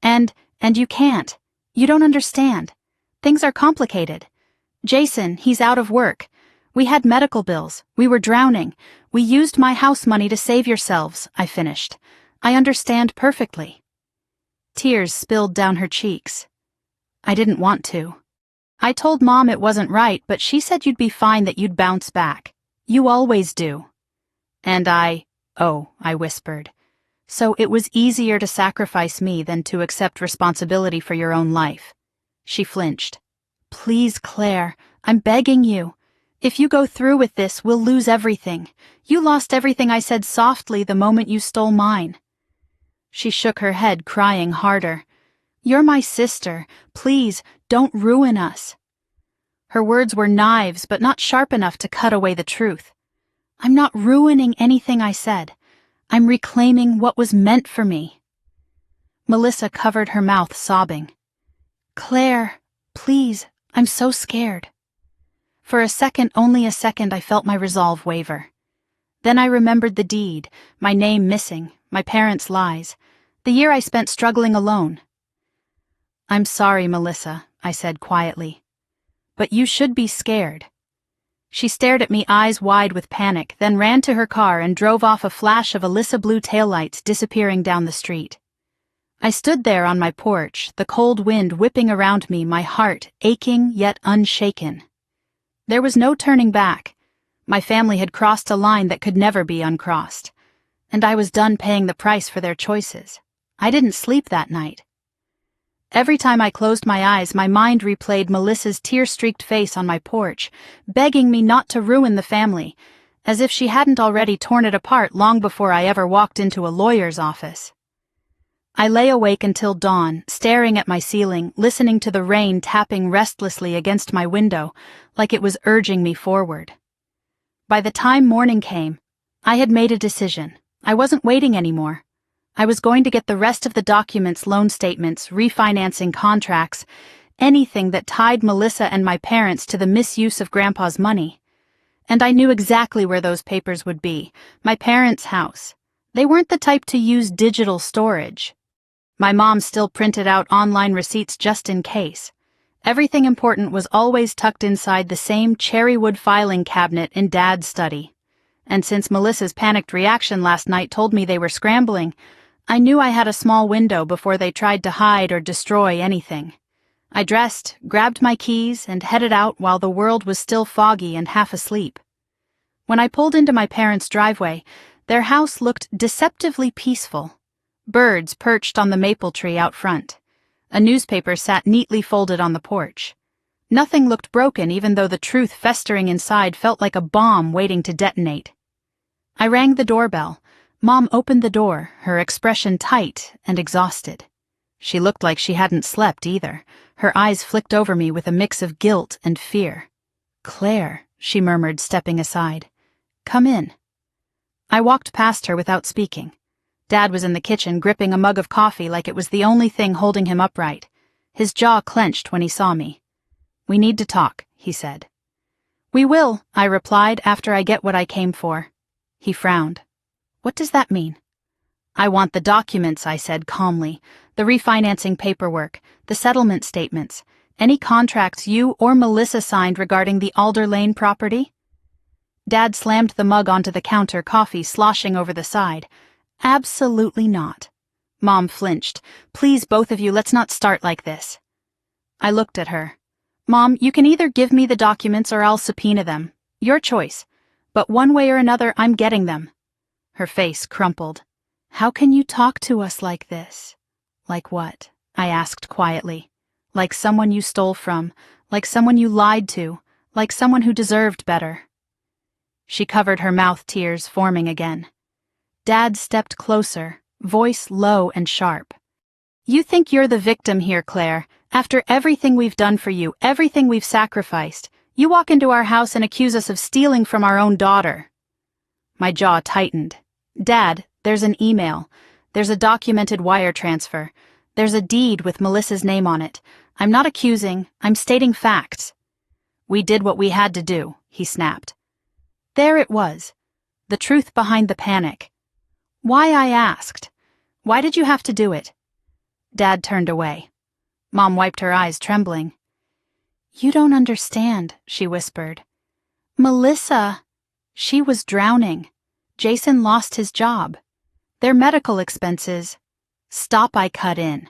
And you can't. You don't understand. Things are complicated. Jason, he's out of work. We had medical bills. We were drowning. We used my house money to save yourselves," I finished. "I understand perfectly." Tears spilled down her cheeks. I didn't want to. "I told Mom it wasn't right, but she said you'd be fine, that you'd bounce back. You always do." And "Oh," I whispered. "So it was easier to sacrifice me than to accept responsibility for your own life." She flinched. "Please, Claire, I'm begging you. If you go through with this, we'll lose everything. You lost everything," I said softly, "the moment you stole mine." She shook her head, crying harder. "You're my sister. Please, don't ruin us." Her words were knives, but not sharp enough to cut away the truth. "I'm not ruining anything," I said. "I'm reclaiming what was meant for me." Melissa covered her mouth, sobbing. "Claire, please, I'm so scared." For a second, only a second, I felt my resolve waver. Then I remembered the deed, my name missing, my parents' lies, the year I spent struggling alone. "I'm sorry, Melissa," I said quietly. "But you should be scared." She stared at me, eyes wide with panic, then ran to her car and drove off, a flash of Alyssa blue taillights disappearing down the street. I stood there on my porch, the cold wind whipping around me, my heart aching yet unshaken. There was no turning back. My family had crossed a line that could never be uncrossed, and I was done paying the price for their choices. I didn't sleep that night. Every time I closed my eyes, my mind replayed Melissa's tear-streaked face on my porch, begging me not to ruin the family, as if she hadn't already torn it apart long before I ever walked into a lawyer's office. I lay awake until dawn, staring at my ceiling, listening to the rain tapping restlessly against my window, like it was urging me forward. By the time morning came, I had made a decision. I wasn't waiting anymore. I was going to get the rest of the documents, loan statements, refinancing contracts, anything that tied Melissa and my parents to the misuse of Grandpa's money. And I knew exactly where those papers would be, my parents' house. They weren't the type to use digital storage. My mom still printed out online receipts just in case. Everything important was always tucked inside the same cherrywood filing cabinet in Dad's study. And since Melissa's panicked reaction last night told me they were scrambling, I knew I had a small window before they tried to hide or destroy anything. I dressed, grabbed my keys, and headed out while the world was still foggy and half asleep. When I pulled into my parents' driveway, their house looked deceptively peaceful. Birds perched on the maple tree out front. A newspaper sat neatly folded on the porch. Nothing looked broken, even though the truth festering inside felt like a bomb waiting to detonate. I rang the doorbell. Mom opened the door, her expression tight and exhausted. She looked like she hadn't slept either. Her eyes flicked over me with a mix of guilt and fear. "Claire," she murmured, stepping aside. "Come in." I walked past her without speaking. Dad was in the kitchen gripping a mug of coffee like it was the only thing holding him upright. His jaw clenched when he saw me. "We need to talk," he said. "We will," I replied, "after I get what I came for." He frowned. "What does that mean?" "I want the documents," I said calmly. "The refinancing paperwork, the settlement statements, any contracts you or Melissa signed regarding the Alder Lane property." Dad slammed the mug onto the counter, coffee sloshing over the side. "Absolutely not." Mom flinched. "Please, both of you, let's not start like this." I looked at her. "Mom, you can either give me the documents or I'll subpoena them. Your choice. But one way or another, I'm getting them." Her face crumpled. "How can you talk to us like this?" "Like what?" I asked quietly. "Like someone you stole from, like someone you lied to, like someone who deserved better." She covered her mouth, tears forming again. Dad stepped closer, voice low and sharp. "You think you're the victim here, Claire. After everything we've done for you, everything we've sacrificed, you walk into our house and accuse us of stealing from our own daughter." My jaw tightened. "Dad, there's an email. There's a documented wire transfer. There's a deed with Melissa's name on it. I'm not accusing, I'm stating facts." "We did what we had to do," he snapped. There it was. The truth behind the panic. Why, I asked. Why did you have to do it? Dad turned away. Mom wiped her eyes, trembling. "You don't understand," she whispered. "Melissa, she was drowning. Jason lost his job. Their medical expenses." "Stop," I cut in.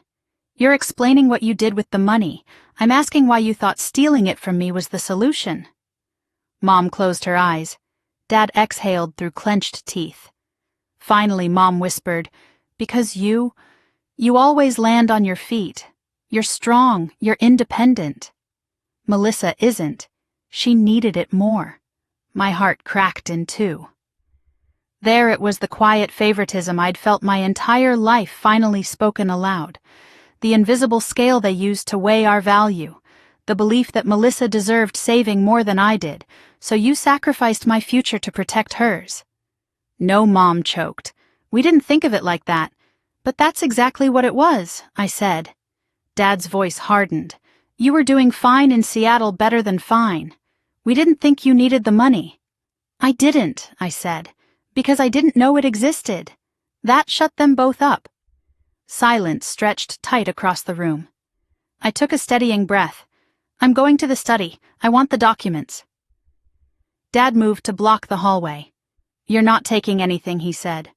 "You're explaining what you did with the money. I'm asking why you thought stealing it from me was the solution." Mom closed her eyes. Dad exhaled through clenched teeth. Finally, Mom whispered, "Because you always land on your feet. You're strong, you're independent. Melissa isn't. She needed it more." My heart cracked in two. There it was, the quiet favoritism I'd felt my entire life finally spoken aloud. The invisible scale they used to weigh our value. The belief that Melissa deserved saving more than I did, so you sacrificed my future to protect hers. "No," Mom choked. "We didn't think of it like that. But that's exactly what it was," I said. Dad's voice hardened. "You were doing fine in Seattle, better than fine. We didn't think you needed the money." "I didn't," I said, "because I didn't know it existed." That shut them both up. Silence stretched tight across the room. I took a steadying breath. "I'm going to the study. I want the documents." Dad moved to block the hallway. "You're not taking anything," he said.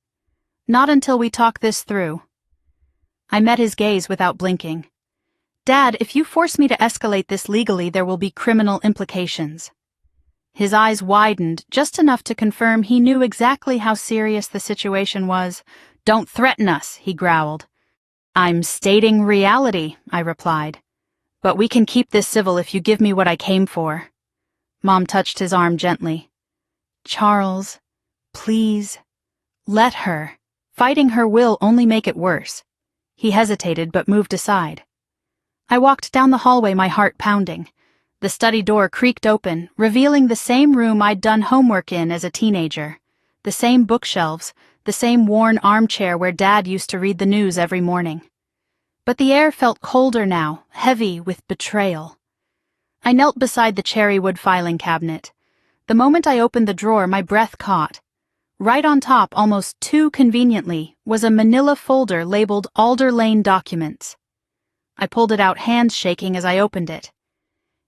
"Not until we talk this through." I met his gaze without blinking. "Dad, if you force me to escalate this legally, there will be criminal implications." His eyes widened just enough to confirm he knew exactly how serious the situation was. "Don't threaten us," he growled. "I'm stating reality," I replied. "But we can keep this civil if you give me what I came for." Mom touched his arm gently. "Charles, please, let her. Fighting her will only make it worse." He hesitated but moved aside. I walked down the hallway, my heart pounding. The study door creaked open, revealing the same room I'd done homework in as a teenager. The same bookshelves, the same worn armchair where Dad used to read the news every morning. But the air felt colder now, heavy with betrayal. I knelt beside the cherry wood filing cabinet. The moment I opened the drawer, my breath caught. Right on top, almost too conveniently, was a manila folder labeled Alder Lane Documents. I pulled it out, hands shaking as I opened it.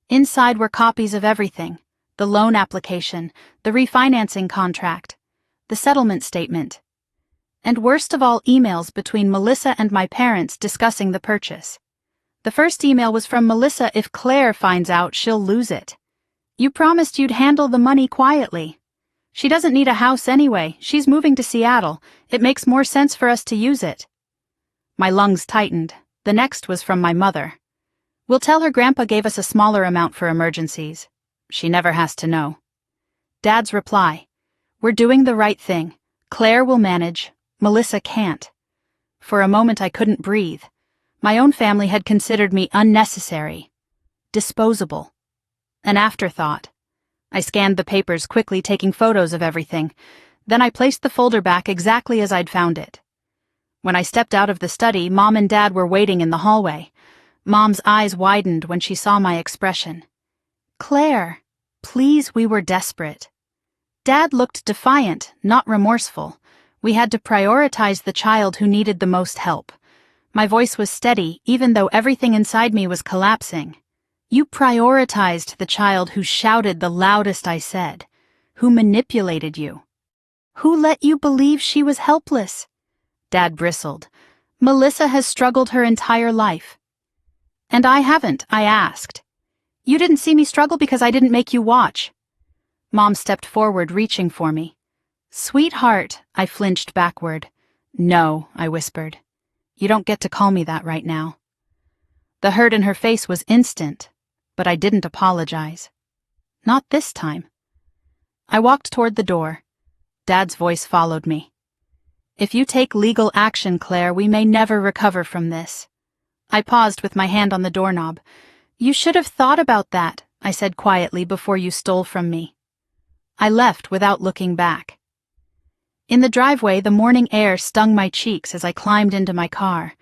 Inside were copies of everything: the loan application, the refinancing contract, the settlement statement, and worst of all, emails between Melissa and my parents discussing the purchase. The first email was from Melissa. "If Claire finds out, she'll lose it. You promised you'd handle the money quietly. She doesn't need a house anyway. She's moving to Seattle. It makes more sense for us to use it." My lungs tightened. The next was from my mother. "We'll tell her Grandpa gave us a smaller amount for emergencies. She never has to know." Dad's reply: "We're doing the right thing. Claire will manage. Melissa can't." For a moment I couldn't breathe. My own family had considered me unnecessary, disposable, an afterthought. I scanned the papers quickly, taking photos of everything. Then I placed the folder back exactly as I'd found it. When I stepped out of the study, Mom and Dad were waiting in the hallway. Mom's eyes widened when she saw my expression. "Claire, please, we were desperate." Dad looked defiant, not remorseful. We had to prioritize the child who needed the most help. My voice was steady, even though everything inside me was collapsing. "You prioritized the child who shouted the loudest," I said. "Who manipulated you? Who let you believe she was helpless?" Dad bristled. "Melissa has struggled her entire life." "And I haven't," I asked. "You didn't see me struggle because I didn't make you watch." Mom stepped forward, reaching for me. "Sweetheart," I flinched backward. "No," I whispered. "You don't get to call me that right now." The hurt in her face was instant, but I didn't apologize. Not this time. I walked toward the door. Dad's voice followed me. "If you take legal action, Claire, we may never recover from this." I paused with my hand on the doorknob. "You should have thought about that," I said quietly, "before you stole from me." I left without looking back. In the driveway, the morning air stung my cheeks as I climbed into my car.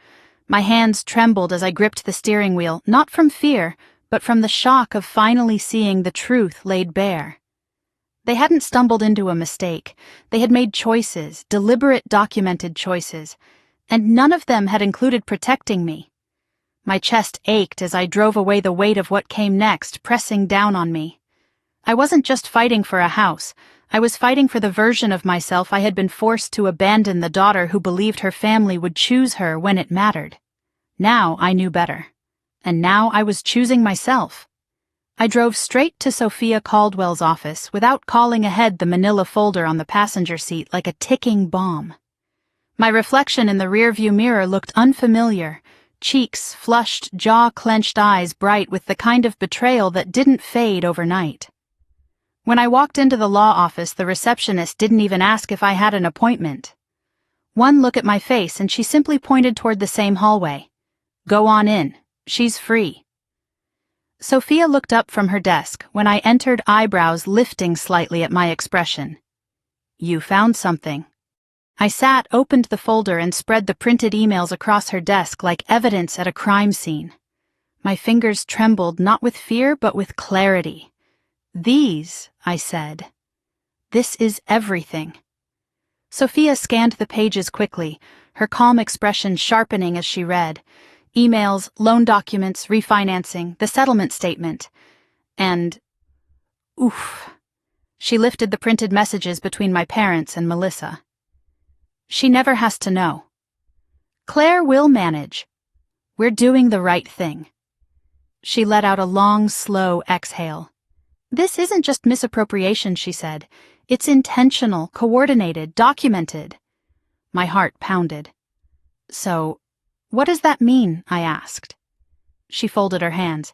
My hands trembled as I gripped the steering wheel, not from fear, but from the shock of finally seeing the truth laid bare. They hadn't stumbled into a mistake. They had made choices, deliberate, documented choices, and none of them had included protecting me. My chest ached as I drove away, the weight of what came next pressing down on me. I wasn't just fighting for a house. I was fighting for the version of myself I had been forced to abandon, the daughter who believed her family would choose her when it mattered. Now I knew better. And now I was choosing myself. I drove straight to Sophia Caldwell's office without calling ahead, the manila folder on the passenger seat like a ticking bomb. My reflection in the rearview mirror looked unfamiliar, cheeks flushed, jaw clenched, eyes bright with the kind of betrayal that didn't fade overnight. When I walked into the law office, the receptionist didn't even ask if I had an appointment. One look at my face and she simply pointed toward the same hallway. "Go on in. She's free." Sophia looked up from her desk when I entered, eyebrows lifting slightly at my expression. "You found something." I sat, opened the folder, and spread the printed emails across her desk like evidence at a crime scene. My fingers trembled, not with fear, but with clarity. "These," I said. "This is everything." Sophia scanned the pages quickly, her calm expression sharpening as she read. Emails, loan documents, refinancing, the settlement statement. And, oof, she lifted the printed messages between my parents and Melissa. "She never has to know. Claire will manage. We're doing the right thing." She let out a long, slow exhale. "This isn't just misappropriation," she said. "It's intentional, coordinated, documented." My heart pounded. "So, what does that mean?" I asked. She folded her hands.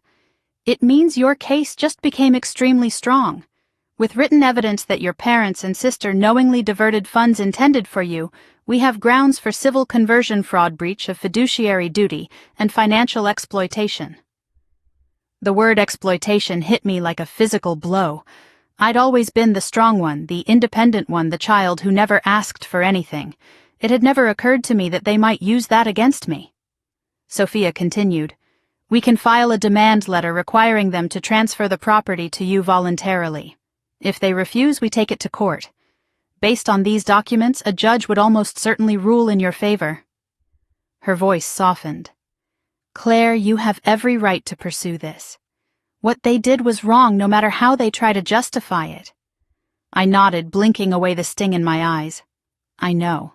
"It means your case just became extremely strong. With written evidence that your parents and sister knowingly diverted funds intended for you, we have grounds for civil conversion fraud, breach of fiduciary duty, and financial exploitation." The word exploitation hit me like a physical blow. I'd always been the strong one, the independent one, the child who never asked for anything. It had never occurred to me that they might use that against me. Sophia continued, "We can file a demand letter requiring them to transfer the property to you voluntarily. If they refuse, we take it to court. Based on these documents, a judge would almost certainly rule in your favor." Her voice softened. "Claire, you have every right to pursue this. What they did was wrong, no matter how they try to justify it." I nodded, blinking away the sting in my eyes. "I know."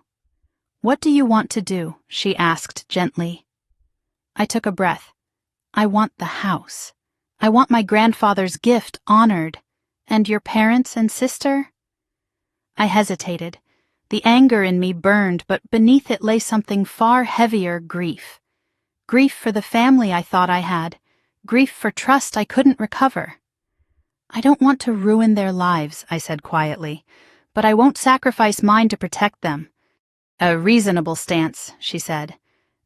"What do you want to do?" she asked gently. I took a breath. "I want the house. I want my grandfather's gift honored. And your parents and sister?" I hesitated. The anger in me burned, but beneath it lay something far heavier, grief. Grief for the family I thought I had. Grief for trust I couldn't recover. "I don't want to ruin their lives," I said quietly, "but I won't sacrifice mine to protect them." "A reasonable stance," she said.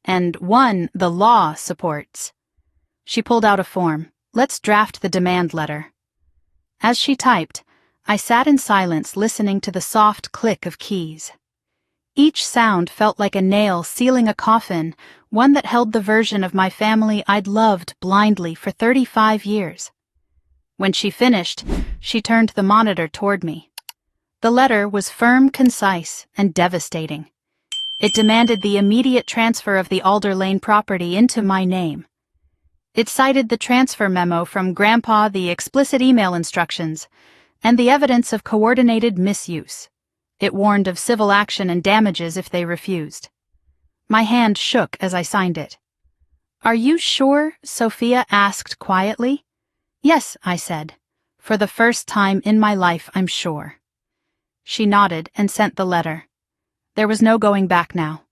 and one the law supports. She pulled out a form. Let's draft the demand letter. As she typed, I sat in silence listening to the soft click of keys. Each sound felt like a nail sealing a coffin, one that held the version of my family I'd loved blindly for 35 years. When she finished, she turned the monitor toward me. The letter was firm, concise, and devastating. It demanded the immediate transfer of the Alder Lane property into my name. It cited the transfer memo from Grandpa, the explicit email instructions, and the evidence of coordinated misuse. It warned of civil action and damages if they refused. My hand shook as I signed it. "Are you sure?" Sophia asked quietly. "Yes," I said. "For the first time in my life, I'm sure." She nodded and sent the letter. There was no going back now.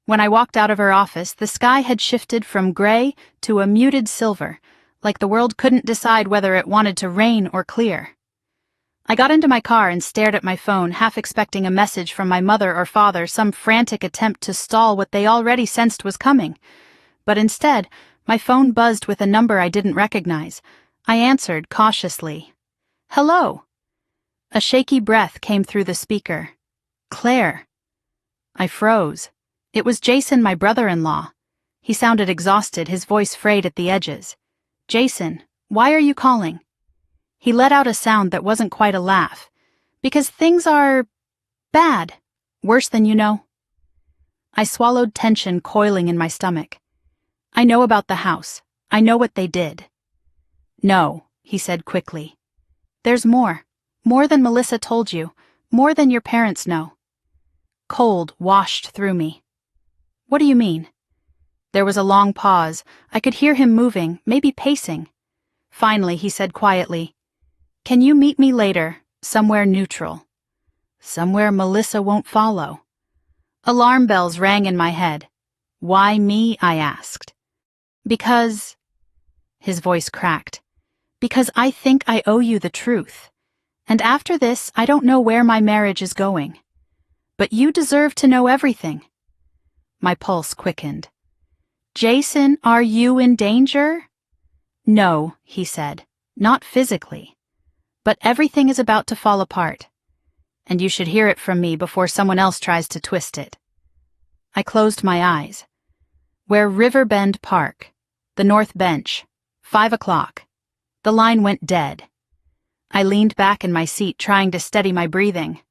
When I walked out of her office, the sky had shifted from gray to a muted silver, like the world couldn't decide whether it wanted to rain or clear. I got into my car and stared at my phone, half expecting a message from my mother or father, some frantic attempt to stall what they already sensed was coming. But instead, my phone buzzed with a number I didn't recognize. I answered cautiously. "Hello." A shaky breath came through the speaker. "Claire." I froze. It was Jason, my brother-in-law. He sounded exhausted, his voice frayed at the edges. "Jason, why are you calling?" He let out a sound that wasn't quite a laugh. "Because things are bad. Worse than you know." I swallowed tension coiling in my stomach. "I know about the house. I know what they did." "No," he said quickly. "There's more. More than Melissa told you. More than your parents know." Cold washed through me. "What do you mean?" There was a long pause. I could hear him moving, maybe pacing. Finally, he said quietly, "Can you meet me later, somewhere neutral? Somewhere Melissa won't follow." Alarm bells rang in my head. "Why me?" I asked. "Because..." His voice cracked. "Because I think I owe you the truth. And after this, I don't know where my marriage is going. But you deserve to know everything." My pulse quickened. "Jason, are you in danger?" "No," he said. "Not physically. But everything is about to fall apart. And you should hear it from me before someone else tries to twist it." I closed my eyes. "Where Riverbend Park. The North Bench. 5 o'clock. The line went dead." I leaned back in my seat, trying to steady my breathing.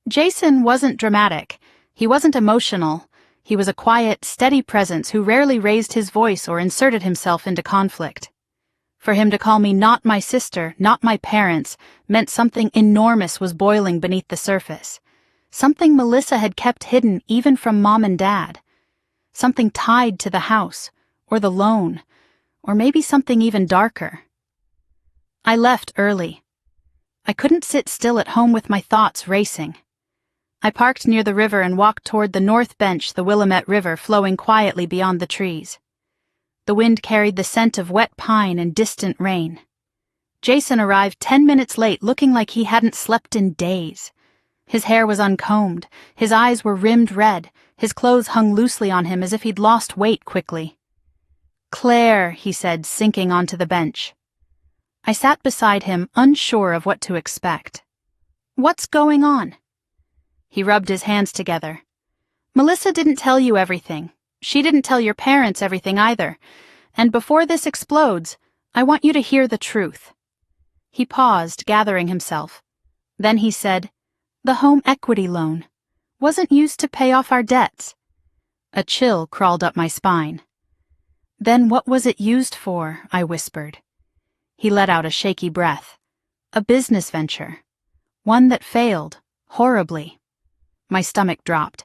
Jason wasn't dramatic. He wasn't emotional. He was a quiet, steady presence who rarely raised his voice or inserted himself into conflict. For him to call me not my sister, not my parents, meant something enormous was boiling beneath the surface. Something Melissa had kept hidden even from Mom and Dad. Something tied to the house, or the loan, or maybe something even darker. I left early. I couldn't sit still at home with my thoughts racing. I parked near the river and walked toward the North Bench, the Willamette River flowing quietly beyond the trees. The wind carried the scent of wet pine and distant rain. Jason arrived 10 minutes late, looking like he hadn't slept in days. His hair was uncombed, his eyes were rimmed red, his clothes hung loosely on him as if he'd lost weight quickly. "Claire," he said, sinking onto the bench. I sat beside him, unsure of what to expect. "What's going on?" He rubbed his hands together. "Melissa didn't tell you everything. She didn't tell your parents everything either. And before this explodes, I want you to hear the truth." He paused, gathering himself. Then he said, "The home equity loan wasn't used to pay off our debts." A chill crawled up my spine. "Then what was it used for?" I whispered. He let out a shaky breath. "A business venture. One that failed, horribly." My stomach dropped.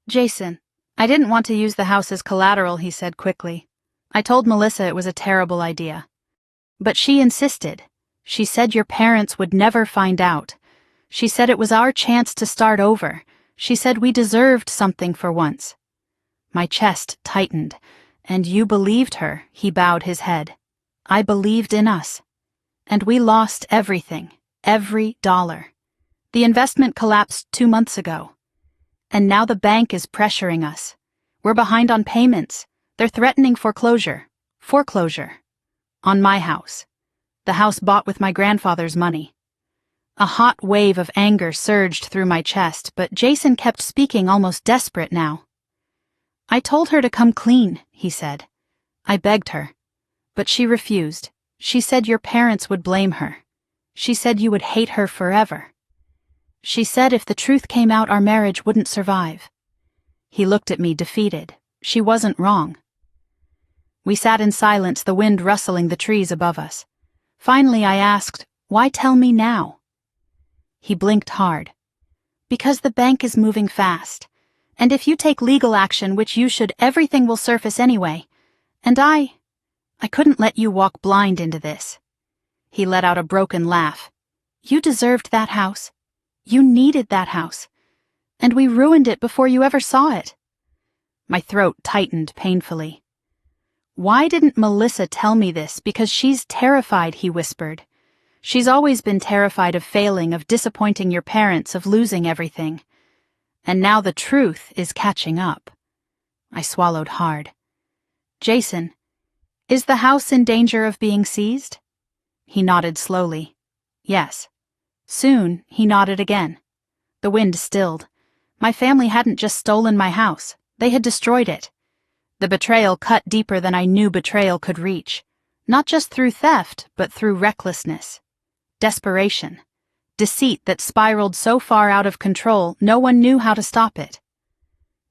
"Jason, I didn't want to use the house as collateral," he said quickly. "I told Melissa it was a terrible idea. But she insisted. She said your parents would never find out. She said it was our chance to start over. She said we deserved something for once." My chest tightened. "And you believed her," he bowed his head. "I believed in us. And we lost everything, every dollar. The investment collapsed 2 months ago. And now the bank is pressuring us. We're behind on payments. They're threatening foreclosure. Foreclosure. On my house. The house bought with my grandfather's money. A hot wave of anger surged through my chest, but Jason kept speaking, almost desperate now. I told her to come clean, he said. I begged her. But she refused. She said your parents would blame her. She said you would hate her forever. She said if the truth came out, our marriage wouldn't survive. He looked at me, defeated. She wasn't wrong. We sat in silence, the wind rustling the trees above us. Finally, I asked, "Why tell me now?" He blinked hard. "Because the bank is moving fast. And if you take legal action, which you should, everything will surface anyway. And I couldn't let you walk blind into this." He let out a broken laugh. "You deserved that house. You needed that house. And we ruined it before you ever saw it." My throat tightened painfully. "Why didn't Melissa tell me this? Because she's terrified," he whispered. "She's always been terrified of failing, of disappointing your parents, of losing everything. And now the truth is catching up." I swallowed hard. "Jason, is the house in danger of being seized?" He nodded slowly. "Yes." Soon, he nodded again. The wind stilled. My family hadn't just stolen my house. They had destroyed it. The betrayal cut deeper than I knew betrayal could reach. Not just through theft, but through recklessness. Desperation. Deceit that spiraled so far out of control, no one knew how to stop it.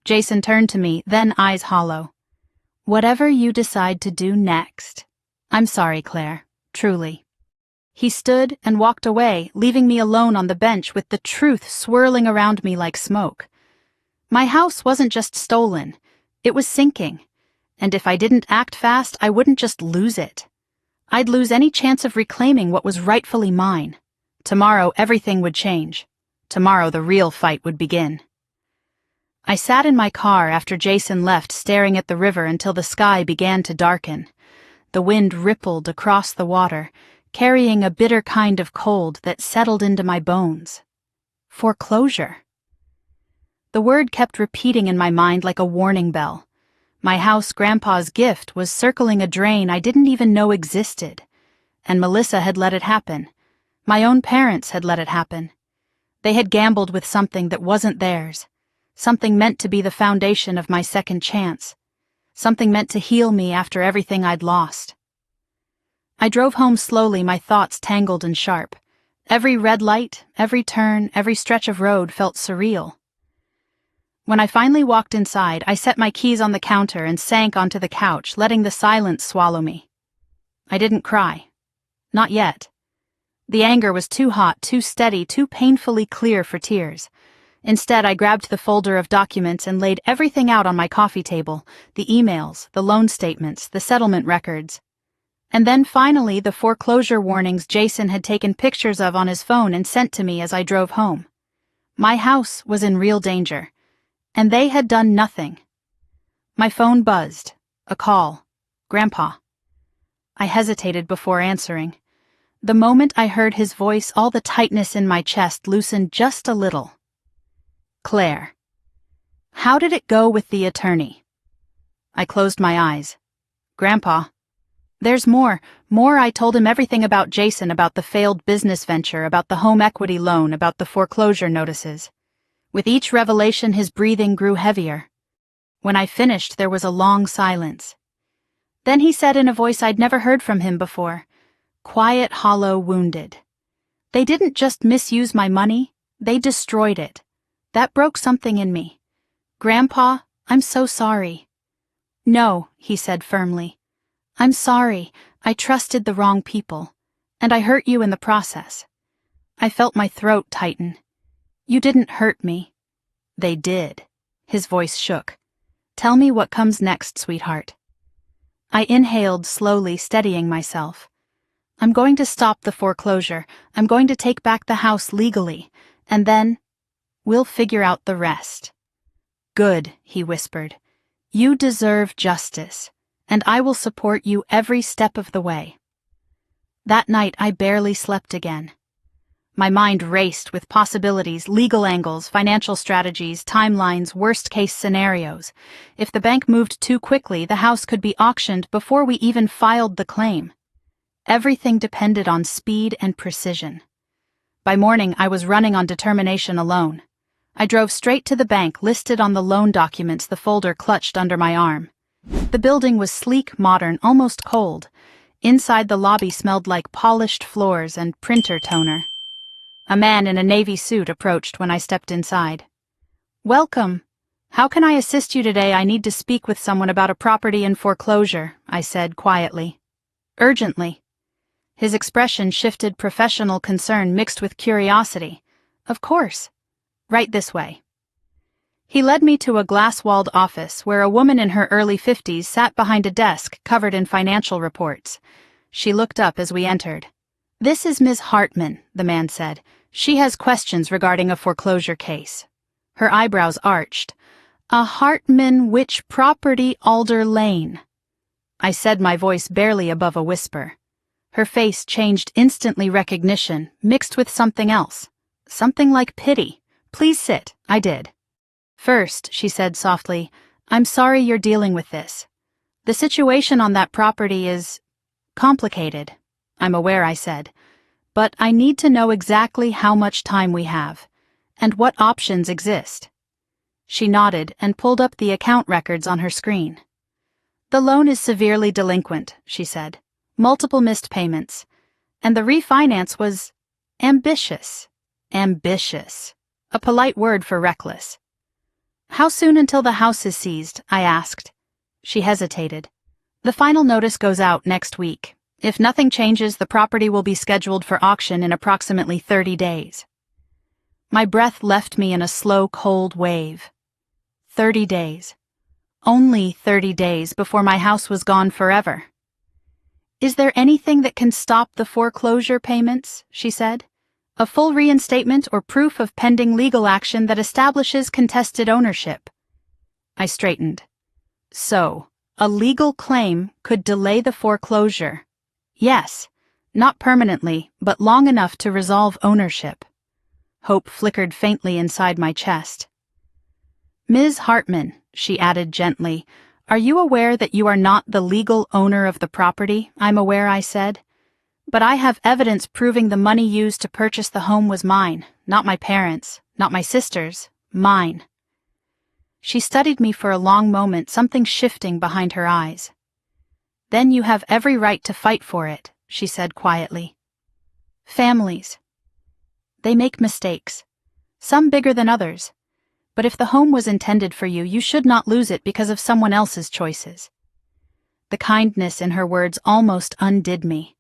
Jason turned to me, then eyes hollow. "Whatever you decide to do next. I'm sorry, Claire. Truly." He stood and walked away, leaving me alone on the bench with the truth swirling around me like smoke. My house wasn't just stolen. It was sinking. And if I didn't act fast, I wouldn't just lose it. I'd lose any chance of reclaiming what was rightfully mine. Tomorrow, everything would change. Tomorrow, the real fight would begin. I sat in my car after Jason left, staring at the river until the sky began to darken. The wind rippled across the water, carrying a bitter kind of cold that settled into my bones. Foreclosure. The word kept repeating in my mind like a warning bell. My house, Grandpa's gift, was circling a drain I didn't even know existed. And Melissa had let it happen. My own parents had let it happen. They had gambled with something that wasn't theirs. Something meant to be the foundation of my second chance. Something meant to heal me after everything I'd lost. I drove home slowly, my thoughts tangled and sharp. Every red light, every turn, every stretch of road felt surreal. When I finally walked inside, I set my keys on the counter and sank onto the couch, letting the silence swallow me. I didn't cry. Not yet. The anger was too hot, too steady, too painfully clear for tears. Instead, I grabbed the folder of documents and laid everything out on my coffee table, the emails, the loan statements, the settlement records. And then finally, the foreclosure warnings Jason had taken pictures of on his phone and sent to me as I drove home. My house was in real danger, and they had done nothing. My phone buzzed. A call. Grandpa. I hesitated before answering. The moment I heard his voice, all the tightness in my chest loosened just a little. "Claire. How did it go with the attorney?" I closed my eyes. "Grandpa. There's more. I told him everything about Jason, about the failed business venture, about the home equity loan, about the foreclosure notices. With each revelation, his breathing grew heavier. When I finished, there was a long silence. Then he said in a voice I'd never heard from him before, quiet, hollow, wounded. "They didn't just misuse my money, they destroyed it. That broke something in me. Grandpa, I'm so sorry." "No," he said firmly. "I'm sorry. I trusted the wrong people. And I hurt you in the process." I felt my throat tighten. "You didn't hurt me." "They did." His voice shook. "Tell me what comes next, sweetheart." I inhaled slowly, steadying myself. "I'm going to stop the foreclosure. I'm going to take back the house legally. And then we'll figure out the rest." "Good," he whispered. "You deserve justice. And I will support you every step of the way." That night I barely slept again. My mind raced with possibilities, legal angles, financial strategies, timelines, worst-case scenarios. If the bank moved too quickly, the house could be auctioned before we even filed the claim. Everything depended on speed and precision. By morning, I was running on determination alone. I drove straight to the bank, listed on the loan documents, the folder clutched under my arm. The building was sleek, modern, almost cold. Inside, the lobby smelled like polished floors and printer toner. A man in a navy suit approached when I stepped inside. "Welcome. How can I assist you today? I need to speak with someone about a property in foreclosure," I said quietly. "Urgently." His expression shifted professional concern mixed with curiosity. "Of course. Right this way." He led me to a glass-walled office where a woman in her early 50s sat behind a desk covered in financial reports. She looked up as we entered. "This is Ms. Hartman," the man said. "She has questions regarding a foreclosure case." Her eyebrows arched. "A Hartman, which property? Alder Lane." I said, my voice barely above a whisper. Her face changed instantly, recognition, mixed with something else. Something like pity. "Please sit." I did. "First," she said softly, "I'm sorry you're dealing with this. The situation on that property is complicated." "I'm aware," I said, "but I need to know exactly how much time we have, and what options exist." She nodded and pulled up the account records on her screen. "The loan is severely delinquent," she said. "Multiple missed payments. And the refinance was ambitious." Ambitious. A polite word for reckless. "How soon until the house is seized?" I asked. She hesitated. "The final notice goes out next week. If nothing changes, the property will be scheduled for auction in approximately 30 days. My breath left me in a slow, cold wave. 30 days. Only 30 days before my house was gone forever. "Is there anything that can stop the foreclosure payments?" she said. "A full reinstatement or proof of pending legal action that establishes contested ownership." I straightened. So, a legal claim could delay the foreclosure. Yes, not permanently, but long enough to resolve ownership. Hope flickered faintly inside my chest. "Ms. Hartman," she added gently, "are you aware that you are not the legal owner of the property?" "I'm aware," I said. "But I have evidence proving the money used to purchase the home was mine, not my parents', not my sister's, mine." She studied me for a long moment, something shifting behind her eyes. "Then you have every right to fight for it," she said quietly. "Families. They make mistakes, some bigger than others. But if the home was intended for you, you should not lose it because of someone else's choices." The kindness in her words almost undid me.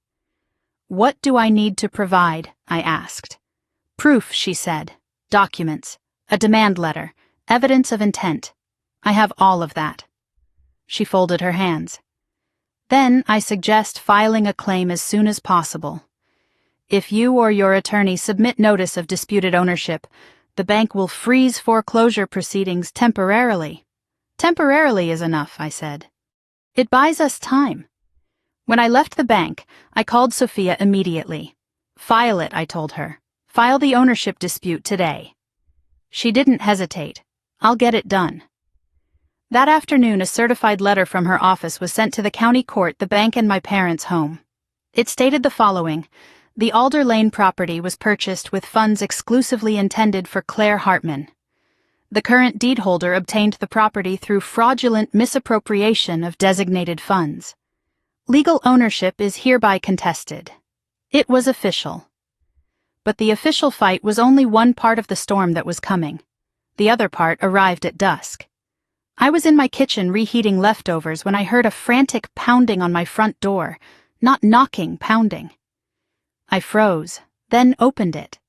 "What do I need to provide?" I asked. "Proof," she said. "Documents. A demand letter. Evidence of intent. I have all of that." She folded her hands. "Then I suggest filing a claim as soon as possible. If you or your attorney submit notice of disputed ownership, the bank will freeze foreclosure proceedings temporarily." "Temporarily is enough," I said. "It buys us time." When I left the bank, I called Sophia immediately. "File it," I told her. "File the ownership dispute today." She didn't hesitate. "I'll get it done." That afternoon, a certified letter from her office was sent to the county court, the bank, and my parents' home. It stated the following: the Alder Lane property was purchased with funds exclusively intended for Claire Hartman. The current deed holder obtained the property through fraudulent misappropriation of designated funds. Legal ownership is hereby contested. It was official. But the official fight was only one part of the storm that was coming. The other part arrived at dusk. I was in my kitchen reheating leftovers when I heard a frantic pounding on my front door. Not knocking, pounding. I froze, then opened it.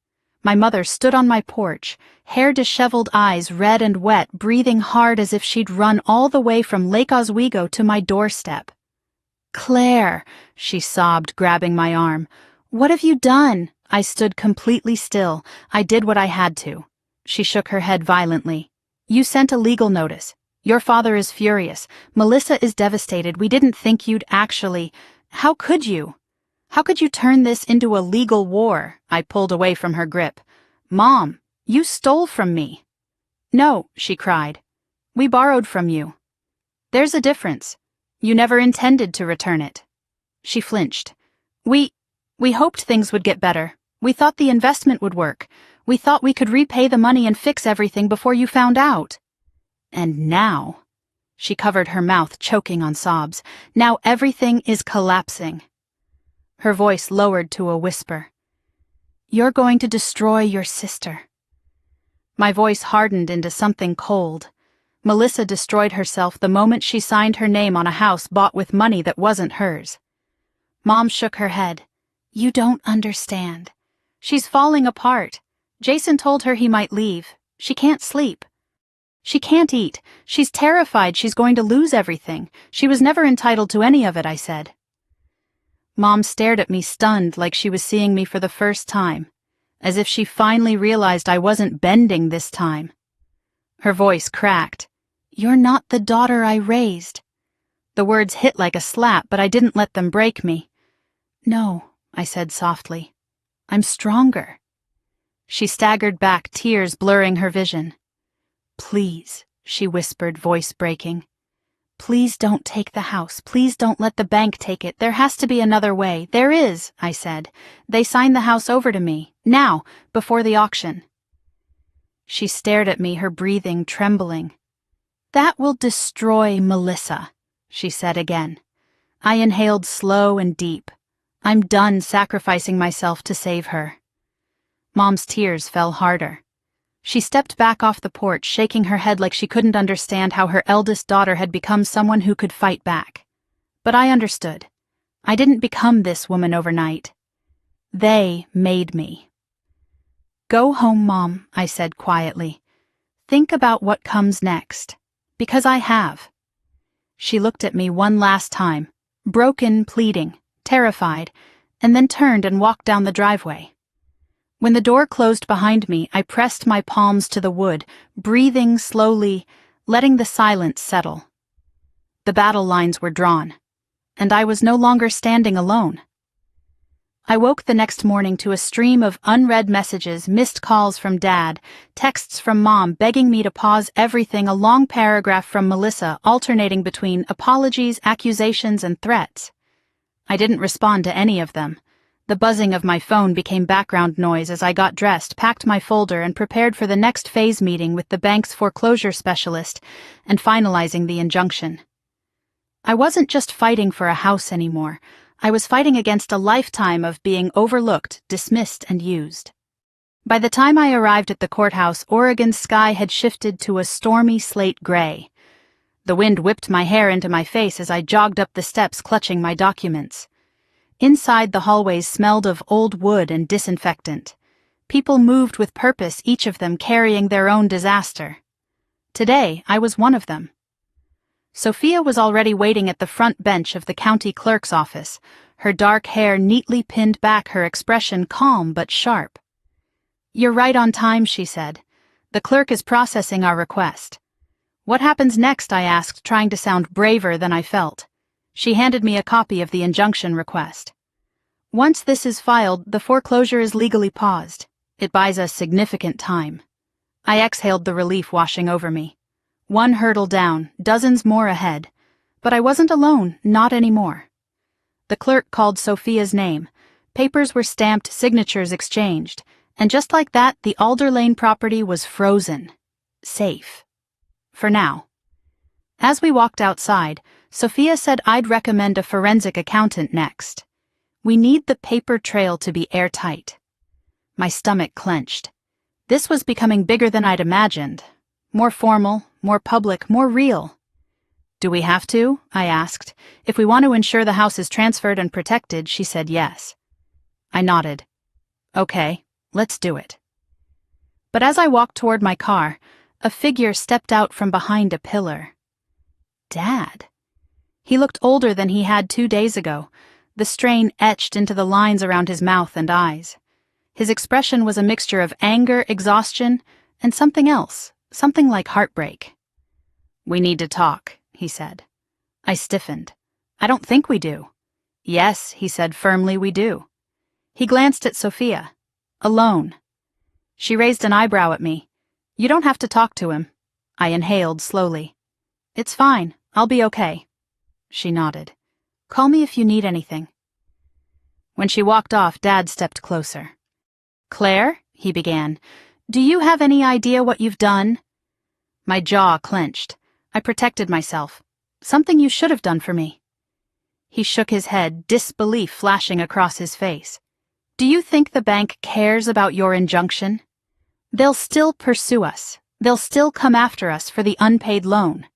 My mother stood on my porch, hair disheveled, eyes red and wet, breathing hard as if she'd run all the way from Lake Oswego to my doorstep. "Claire," she sobbed, grabbing my arm. "What have you done?" I stood completely still. I did what I had to. She shook her head violently. "You sent a legal notice. Your father is furious. Melissa is devastated. We didn't think you'd actually... How could you?" How could you turn this into a legal war? I pulled away from her grip. Mom, you stole from me. No, she cried. We borrowed from you. There's a difference. You never intended to return it. She flinched. We hoped things would get better. We thought the investment would work. We thought we could repay the money and fix everything before you found out. And now, she covered her mouth, choking on sobs. Now everything is collapsing. Her voice lowered to a whisper. You're going to destroy your sister. My voice hardened into something cold. Melissa destroyed herself the moment she signed her name on a house bought with money that wasn't hers. Mom shook her head. You don't understand. She's falling apart. Jason told her he might leave. She can't sleep. She can't eat. She's terrified she's going to lose everything. She was never entitled to any of it, I said. Mom stared at me, stunned, like she was seeing me for the first time, as if she finally realized I wasn't bending this time. Her voice cracked. You're not the daughter I raised. The words hit like a slap, but I didn't let them break me. No, I said softly. I'm stronger. She staggered back, tears blurring her vision. Please, she whispered, voice breaking. Please don't take the house. Please don't let the bank take it. There has to be another way. There is, I said. They signed the house over to me. Now, before the auction. She stared at me, her breathing trembling. That will destroy Melissa, she said again. I inhaled slow and deep. I'm done sacrificing myself to save her. Mom's tears fell harder. She stepped back off the porch, shaking her head like she couldn't understand how her eldest daughter had become someone who could fight back. But I understood. I didn't become this woman overnight. They made me. Go home, Mom, I said quietly. Think about what comes next. Because I have. She looked at me one last time, broken, pleading, terrified, and then turned and walked down the driveway. When the door closed behind me, I pressed my palms to the wood, breathing slowly, letting the silence settle. The battle lines were drawn, and I was no longer standing alone. I woke the next morning to a stream of unread messages, missed calls from Dad, texts from Mom begging me to pause everything, a long paragraph from Melissa alternating between apologies, accusations, and threats. I didn't respond to any of them. The buzzing of my phone became background noise as I got dressed, packed my folder, and prepared for the next phase meeting with the bank's foreclosure specialist and finalizing the injunction. I wasn't just fighting for a house anymore. I was fighting against a lifetime of being overlooked, dismissed, and used. By the time I arrived at the courthouse, Oregon's sky had shifted to a stormy slate gray. The wind whipped my hair into my face as I jogged up the steps clutching my documents. Inside, the hallways smelled of old wood and disinfectant. People moved with purpose, each of them carrying their own disaster. Today, I was one of them. Sophia was already waiting at the front bench of the county clerk's office, her dark hair neatly pinned back, her expression calm but sharp. You're right on time, she said. The clerk is processing our request. What happens next? I asked, trying to sound braver than I felt. She handed me a copy of the injunction request. Once this is filed, the foreclosure is legally paused. It buys us significant time. I exhaled, the relief washing over me. One hurdle down, dozens more ahead. But I wasn't alone, not anymore. The clerk called Sophia's name. Papers were stamped, signatures exchanged. And just like that, the Alder Lane property was frozen. Safe. For now. As we walked outside, Sophia said I'd recommend a forensic accountant next. We need the paper trail to be airtight. My stomach clenched. This was becoming bigger than I'd imagined. More formal, more public, more real. Do we have to? I asked. If we want to ensure the house is transferred and protected, she said yes. I nodded. Okay, let's do it. But as I walked toward my car, a figure stepped out from behind a pillar. Dad. He looked older than he had 2 days ago, the strain etched into the lines around his mouth and eyes. His expression was a mixture of anger, exhaustion, and something else, something like heartbreak. We need to talk, he said. I stiffened. I don't think we do. Yes, he said firmly, we do. He glanced at Sophia. Alone. She raised an eyebrow at me. You don't have to talk to him. I inhaled slowly. It's fine, I'll be okay. She nodded. Call me if you need anything. When she walked off, Dad stepped closer. Claire, he began, do you have any idea what you've done? My jaw clenched. I protected myself. Something you should have done for me. He shook his head, disbelief flashing across his face. Do you think the bank cares about your injunction? They'll still pursue us. They'll still come after us for the unpaid loan.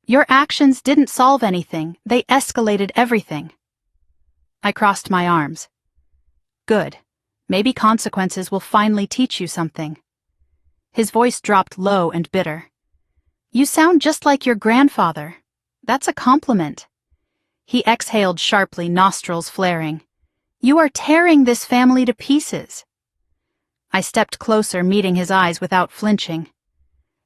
Your actions didn't solve anything. They escalated everything. I crossed my arms. Good. Maybe consequences will finally teach you something. His voice dropped low and bitter. You sound just like your grandfather. That's a compliment. He exhaled sharply, nostrils flaring. You are tearing this family to pieces. I stepped closer, meeting his eyes without flinching.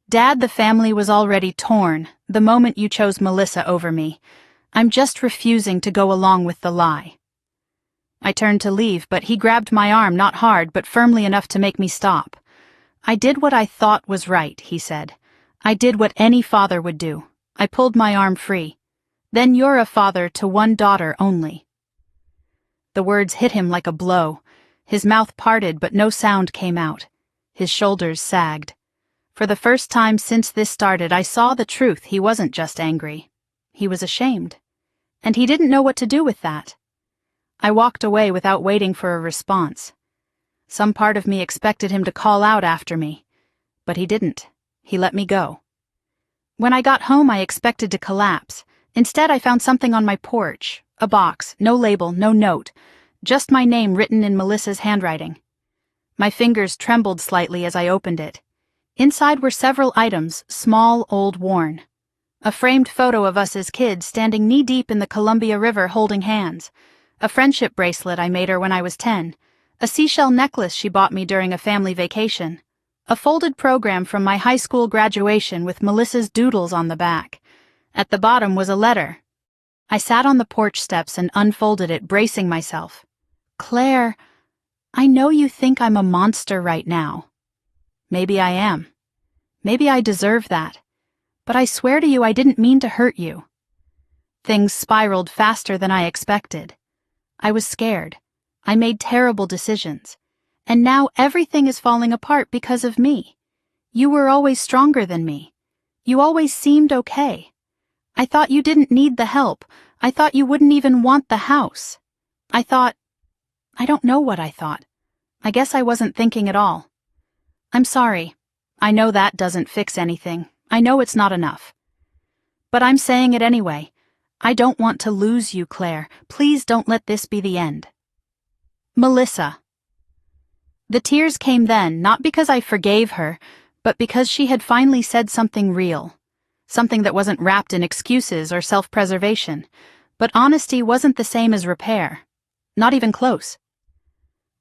Dad, the family was already torn the moment you chose Melissa over me. I'm just refusing to go along with the lie. I turned to leave, but he grabbed my arm, not hard, but firmly enough to make me stop. I did what I thought was right, he said. I did what any father would do. I pulled my arm free. Then you're a father to one daughter only. The words hit him like a blow. His mouth parted, but no sound came out. His shoulders sagged. For the first time since this started, I saw the truth. He wasn't just angry. He was ashamed. And he didn't know what to do with that. I walked away without waiting for a response. Some part of me expected him to call out after me. But he didn't. He let me go. When I got home, I expected to collapse. Instead, I found something on my porch. A box, no label, no note. Just my name written in Melissa's handwriting. My fingers trembled slightly as I opened it. Inside were several items, small, old, worn. A framed photo of us as kids standing knee-deep in the Columbia River holding hands. A friendship bracelet I made her when I was 10. A seashell necklace she bought me during a family vacation. A folded program from my high school graduation with Melissa's doodles on the back. At the bottom was a letter. I sat on the porch steps and unfolded it, bracing myself. Claire, I know you think I'm a monster right now. Maybe I am. Maybe I deserve that. But I swear to you I didn't mean to hurt you. Things spiraled faster than I expected. I was scared. I made terrible decisions. And now everything is falling apart because of me. You were always stronger than me. You always seemed okay. I thought you didn't need the help. I thought you wouldn't even want the house. I don't know what I thought. I guess I wasn't thinking at all. I'm sorry. I know that doesn't fix anything. I know it's not enough. But I'm saying it anyway. I don't want to lose you, Claire. Please don't let this be the end. Melissa. The tears came then, not because I forgave her, but because she had finally said something real. Something that wasn't wrapped in excuses or self-preservation. But honesty wasn't the same as repair. Not even close.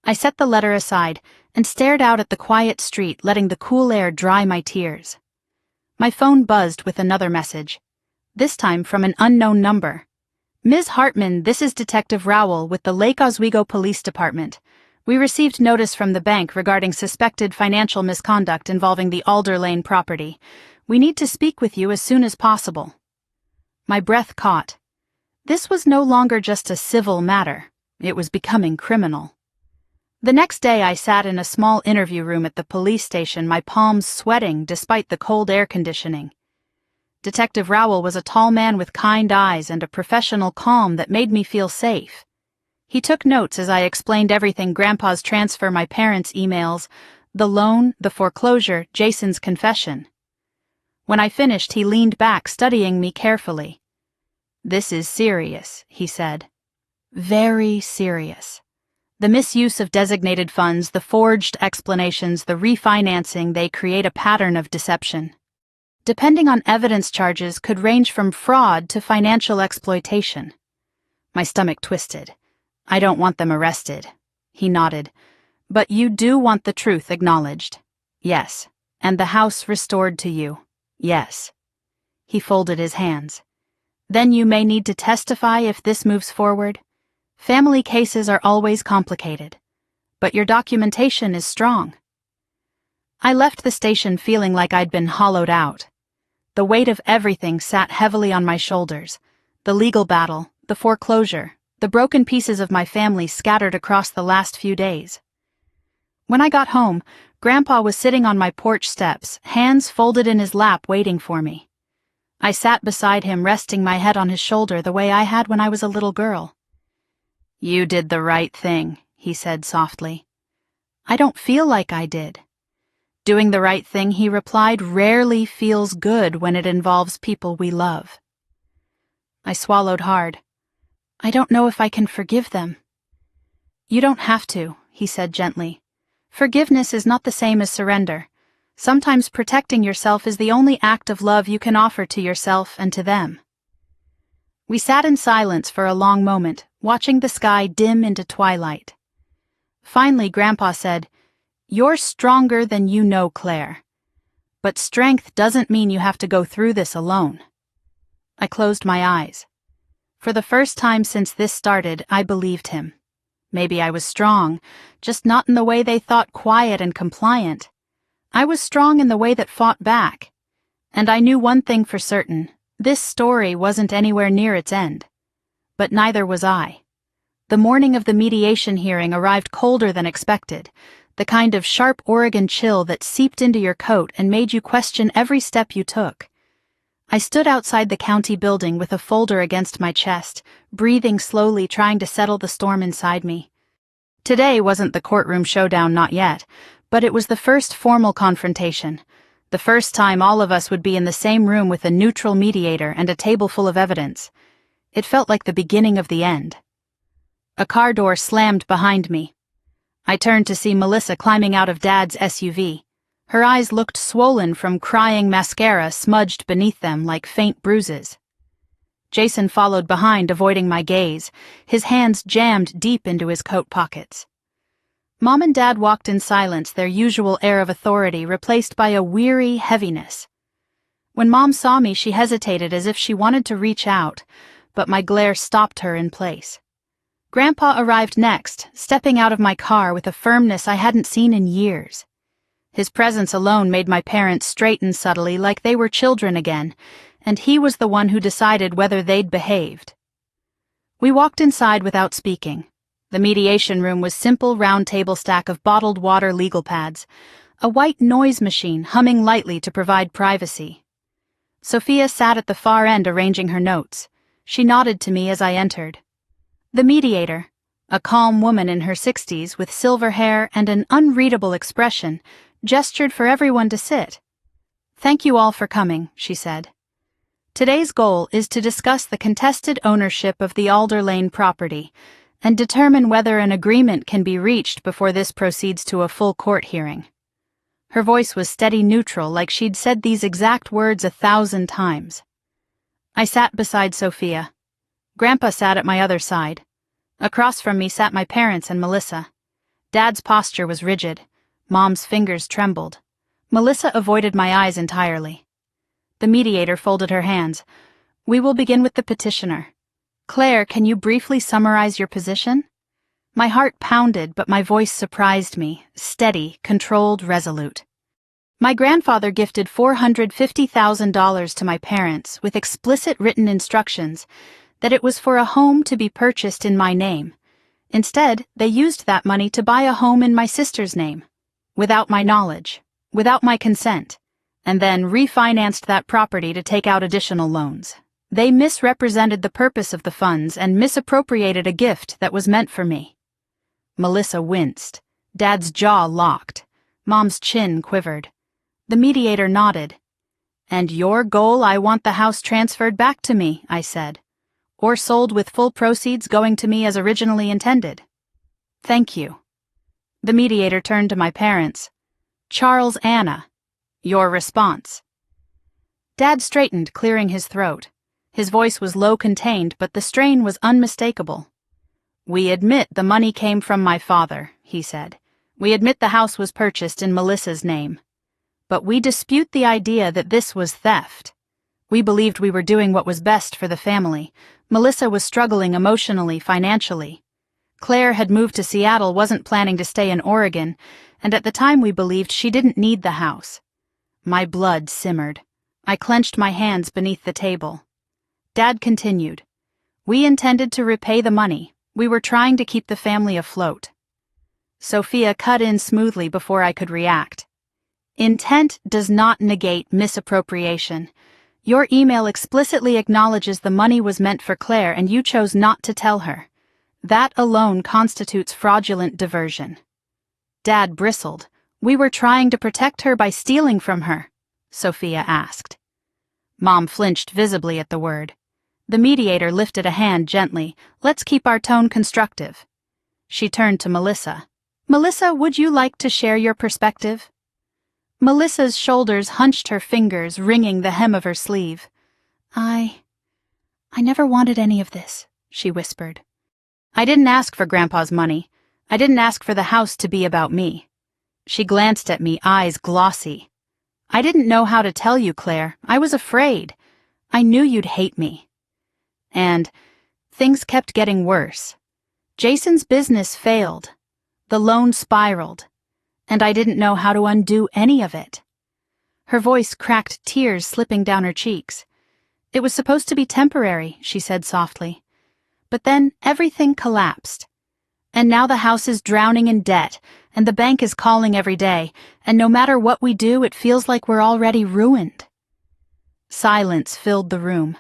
I set the letter aside and stared out at the quiet street, letting the cool air dry my tears. My phone buzzed with another message. This time from an unknown number. Ms. Hartman, this is Detective Rowell with the Lake Oswego Police Department. We received notice from the bank regarding suspected financial misconduct involving the Alder Lane property. We need to speak with you as soon as possible. My breath caught. This was no longer just a civil matter. It was becoming criminal. The next day I sat in a small interview room at the police station, my palms sweating despite the cold air conditioning. Detective Rowell was a tall man with kind eyes and a professional calm that made me feel safe. He took notes as I explained everything: Grandpa's transfer, my parents' emails, the loan, the foreclosure, Jason's confession. When I finished, he leaned back, studying me carefully. This is serious, he said. Very serious. The misuse of designated funds, the forged explanations, the refinancing, they create a pattern of deception. Depending on evidence, charges could range from fraud to financial exploitation. My stomach twisted. I don't want them arrested. He nodded. But you do want the truth acknowledged. Yes. And the house restored to you. Yes. He folded his hands. Then you may need to testify if this moves forward. Family cases are always complicated, but your documentation is strong. I left the station feeling like I'd been hollowed out. The weight of everything sat heavily on my shoulders. The legal battle, the foreclosure, the broken pieces of my family scattered across the last few days. When I got home, Grandpa was sitting on my porch steps, hands folded in his lap waiting for me. I sat beside him, resting my head on his shoulder the way I had when I was a little girl. "You did the right thing," he said softly. "I don't feel like I did." "Doing the right thing," he replied, "rarely feels good when it involves people we love." I swallowed hard. "I don't know if I can forgive them." "You don't have to," he said gently. "Forgiveness is not the same as surrender. Sometimes protecting yourself is the only act of love you can offer to yourself and to them." We sat in silence for a long moment, watching the sky dim into twilight. Finally, Grandpa said, "You're stronger than you know, Claire. But strength doesn't mean you have to go through this alone." I closed my eyes. For the first time since this started, I believed him. Maybe I was strong, just not in the way they thought quiet and compliant. I was strong in the way that fought back. And I knew one thing for certain: this story wasn't anywhere near its end. But neither was I. The morning of the mediation hearing arrived colder than expected, the kind of sharp Oregon chill that seeped into your coat and made you question every step you took. I stood outside the county building with a folder against my chest, breathing slowly, trying to settle the storm inside me. Today wasn't the courtroom showdown, not yet, but it was the first formal confrontation, the first time all of us would be in the same room with a neutral mediator and a table full of evidence. It felt like the beginning of the end. A car door slammed behind me. I turned to see Melissa climbing out of Dad's SUV. Her eyes looked swollen from crying mascara smudged beneath them like faint bruises. Jason followed behind, avoiding my gaze, his hands jammed deep into his coat pockets. Mom and Dad walked in silence, their usual air of authority replaced by a weary heaviness. When Mom saw me, she hesitated as if she wanted to reach out, but my glare stopped her in place. Grandpa arrived next, stepping out of my car with a firmness I hadn't seen in years. His presence alone made my parents straighten subtly like they were children again, and he was the one who decided whether they'd behaved. We walked inside without speaking. The mediation room was simple round table stack of bottled water legal pads, a white noise machine humming lightly to provide privacy. Sophia sat at the far end arranging her notes. She nodded to me as I entered. The mediator, a calm woman in her 60s with silver hair and an unreadable expression, gestured for everyone to sit. "Thank you all for coming," she said. "Today's goal is to discuss the contested ownership of the Alder Lane property and determine whether an agreement can be reached before this proceeds to a full court hearing." Her voice was steady neutral, like she'd said these exact words 1,000 times. I sat beside Sophia. Grandpa sat at my other side. Across from me sat my parents and Melissa. Dad's posture was rigid. Mom's fingers trembled. Melissa avoided my eyes entirely. The mediator folded her hands. "We will begin with the petitioner. Claire, can you briefly summarize your position?" My heart pounded, but my voice surprised me, steady, controlled, resolute. My grandfather gifted $450,000 to my parents with explicit written instructions that it was for a home to be purchased in my name. Instead, they used that money to buy a home in my sister's name, without my knowledge, without my consent, and then refinanced that property to take out additional loans. They misrepresented the purpose of the funds and misappropriated a gift that was meant for me. Melissa winced. Dad's jaw locked. Mom's chin quivered. The mediator nodded. "And your goal, I want the house transferred back to me," I said, "or sold with full proceeds going to me as originally intended." "Thank you." The mediator turned to my parents. "Charles, Anna, your response." Dad straightened, clearing his throat. His voice was low-contained, but the strain was unmistakable. "We admit the money came from my father," he said. "We admit the house was purchased in Melissa's name. But we dispute the idea that this was theft. We believed we were doing what was best for the family. Melissa was struggling emotionally, financially. Claire had moved to Seattle, wasn't planning to stay in Oregon, and at the time we believed she didn't need the house. My blood simmered. I clenched my hands beneath the table. Dad continued. We intended to repay the money. We were trying to keep the family afloat. Sophia cut in smoothly before I could react. Intent does not negate misappropriation. Your email explicitly acknowledges the money was meant for Claire and you chose not to tell her. That alone constitutes fraudulent diversion. Dad bristled. We were trying to protect her by stealing from her, Sophia asked. Mom flinched visibly at the word. The mediator lifted a hand gently. Let's keep our tone constructive. She turned to Melissa. Melissa, would you like to share your perspective? Melissa's shoulders hunched, her fingers wringing the hem of her sleeve. I never wanted any of this, she whispered. I didn't ask for Grandpa's money. I didn't ask for the house to be about me. She glanced at me, eyes glossy. I didn't know how to tell you, Claire. I was afraid. I knew you'd hate me. And things kept getting worse. Jason's business failed. The loan spiraled. And I didn't know how to undo any of it. Her voice cracked, tears slipping down her cheeks. It was supposed to be temporary, she said softly. But then everything collapsed. And now the house is drowning in debt, and the bank is calling every day, and no matter what we do, it feels like we're already ruined. Silence filled the room.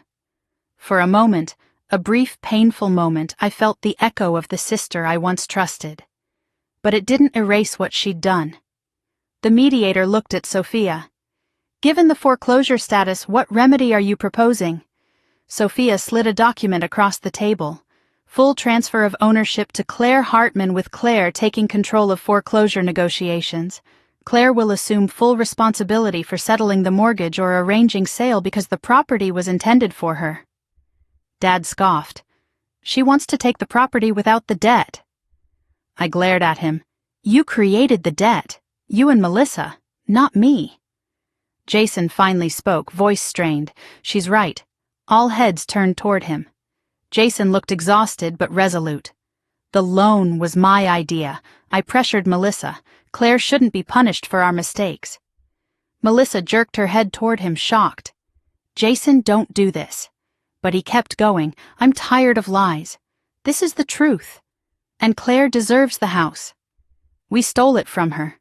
For a moment, a brief, painful moment, I felt the echo of the sister I once trusted. But it didn't erase what she'd done. The mediator looked at Sophia. Given the foreclosure status, what remedy are you proposing? Sophia slid a document across the table. Full transfer of ownership to Claire Hartman, with Claire taking control of foreclosure negotiations. Claire will assume full responsibility for settling the mortgage or arranging sale because the property was intended for her. Dad scoffed. She wants to take the property without the debt. I glared at him. You created the debt. You and Melissa, not me. Jason finally spoke, voice strained. She's right. All heads turned toward him. Jason looked exhausted but resolute. The loan was my idea. I pressured Melissa. Claire shouldn't be punished for our mistakes. Melissa jerked her head toward him, shocked. Jason, don't do this. But he kept going. I'm tired of lies. This is the truth. And Claire deserves the house. We stole it from her.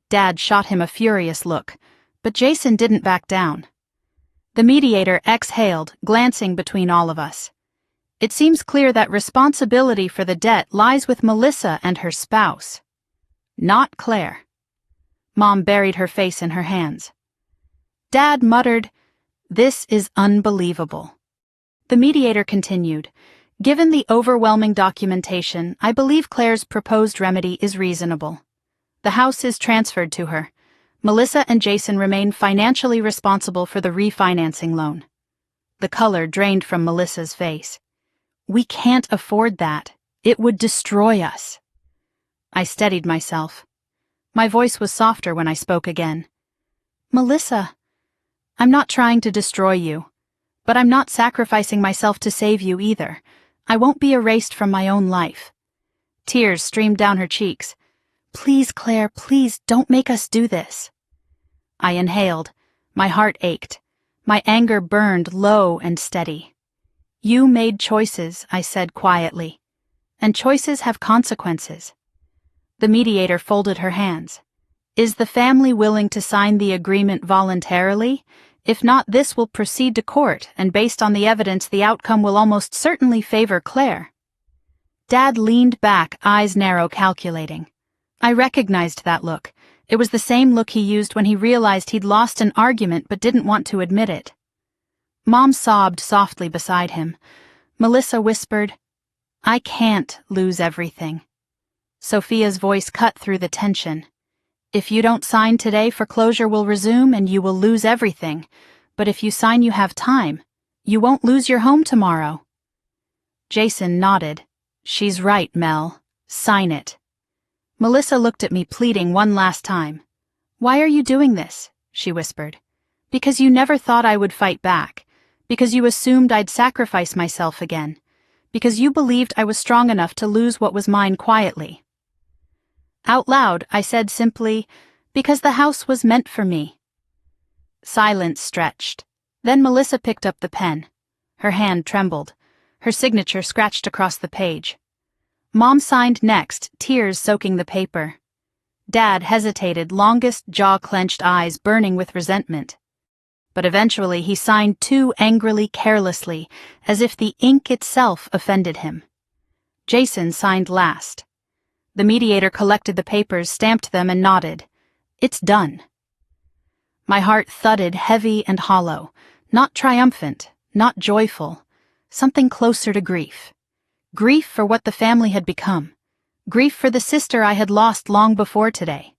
Dad shot him a furious look, but Jason didn't back down. The mediator exhaled, glancing between all of us. It seems clear that responsibility for the debt lies with Melissa and her spouse, not Claire. Mom buried her face in her hands. Dad muttered, "This is unbelievable." The mediator continued, "Given the overwhelming documentation, I believe Claire's proposed remedy is reasonable. The house is transferred to her. Melissa and Jason remain financially responsible for the refinancing loan." The color drained from Melissa's face. "We can't afford that. It would destroy us." I steadied myself. My voice was softer when I spoke again. "Melissa, I'm not trying to destroy you, but I'm not sacrificing myself to save you either. I won't be erased from my own life." Tears streamed down her cheeks. "Please, Claire, please don't make us do this." I inhaled. My heart ached. My anger burned low and steady. "You made choices," I said quietly. "And choices have consequences." The mediator folded her hands. "Is the family willing to sign the agreement voluntarily? If not, this will proceed to court, and based on the evidence, the outcome will almost certainly favor Claire." Dad leaned back, eyes narrow, calculating. I recognized that look. It was the same look he used when he realized he'd lost an argument but didn't want to admit it. Mom sobbed softly beside him. Melissa whispered, "I can't lose everything." Sophia's voice cut through the tension. "If you don't sign today, foreclosure will resume and you will lose everything. But if you sign, you have time. You won't lose your home tomorrow." Jason nodded. "She's right, Mel. Sign it." Melissa looked at me, pleading one last time. "Why are you doing this?" she whispered. "Because you never thought I would fight back. Because you assumed I'd sacrifice myself again. Because you believed I was strong enough to lose what was mine quietly. Out loud, I said simply, because the house was meant for me. Silence stretched. Then Melissa picked up the pen. Her hand trembled. Her signature scratched across the page. Mom signed next, tears soaking the paper. Dad hesitated, longest jaw-clenched eyes burning with resentment. But eventually he signed too angrily, carelessly, as if the ink itself offended him. Jason signed last. The mediator collected the papers, stamped them, and nodded. It's done. My heart thudded heavy and hollow, not triumphant, not joyful, something closer to grief. Grief for what the family had become. Grief for the sister I had lost long before today.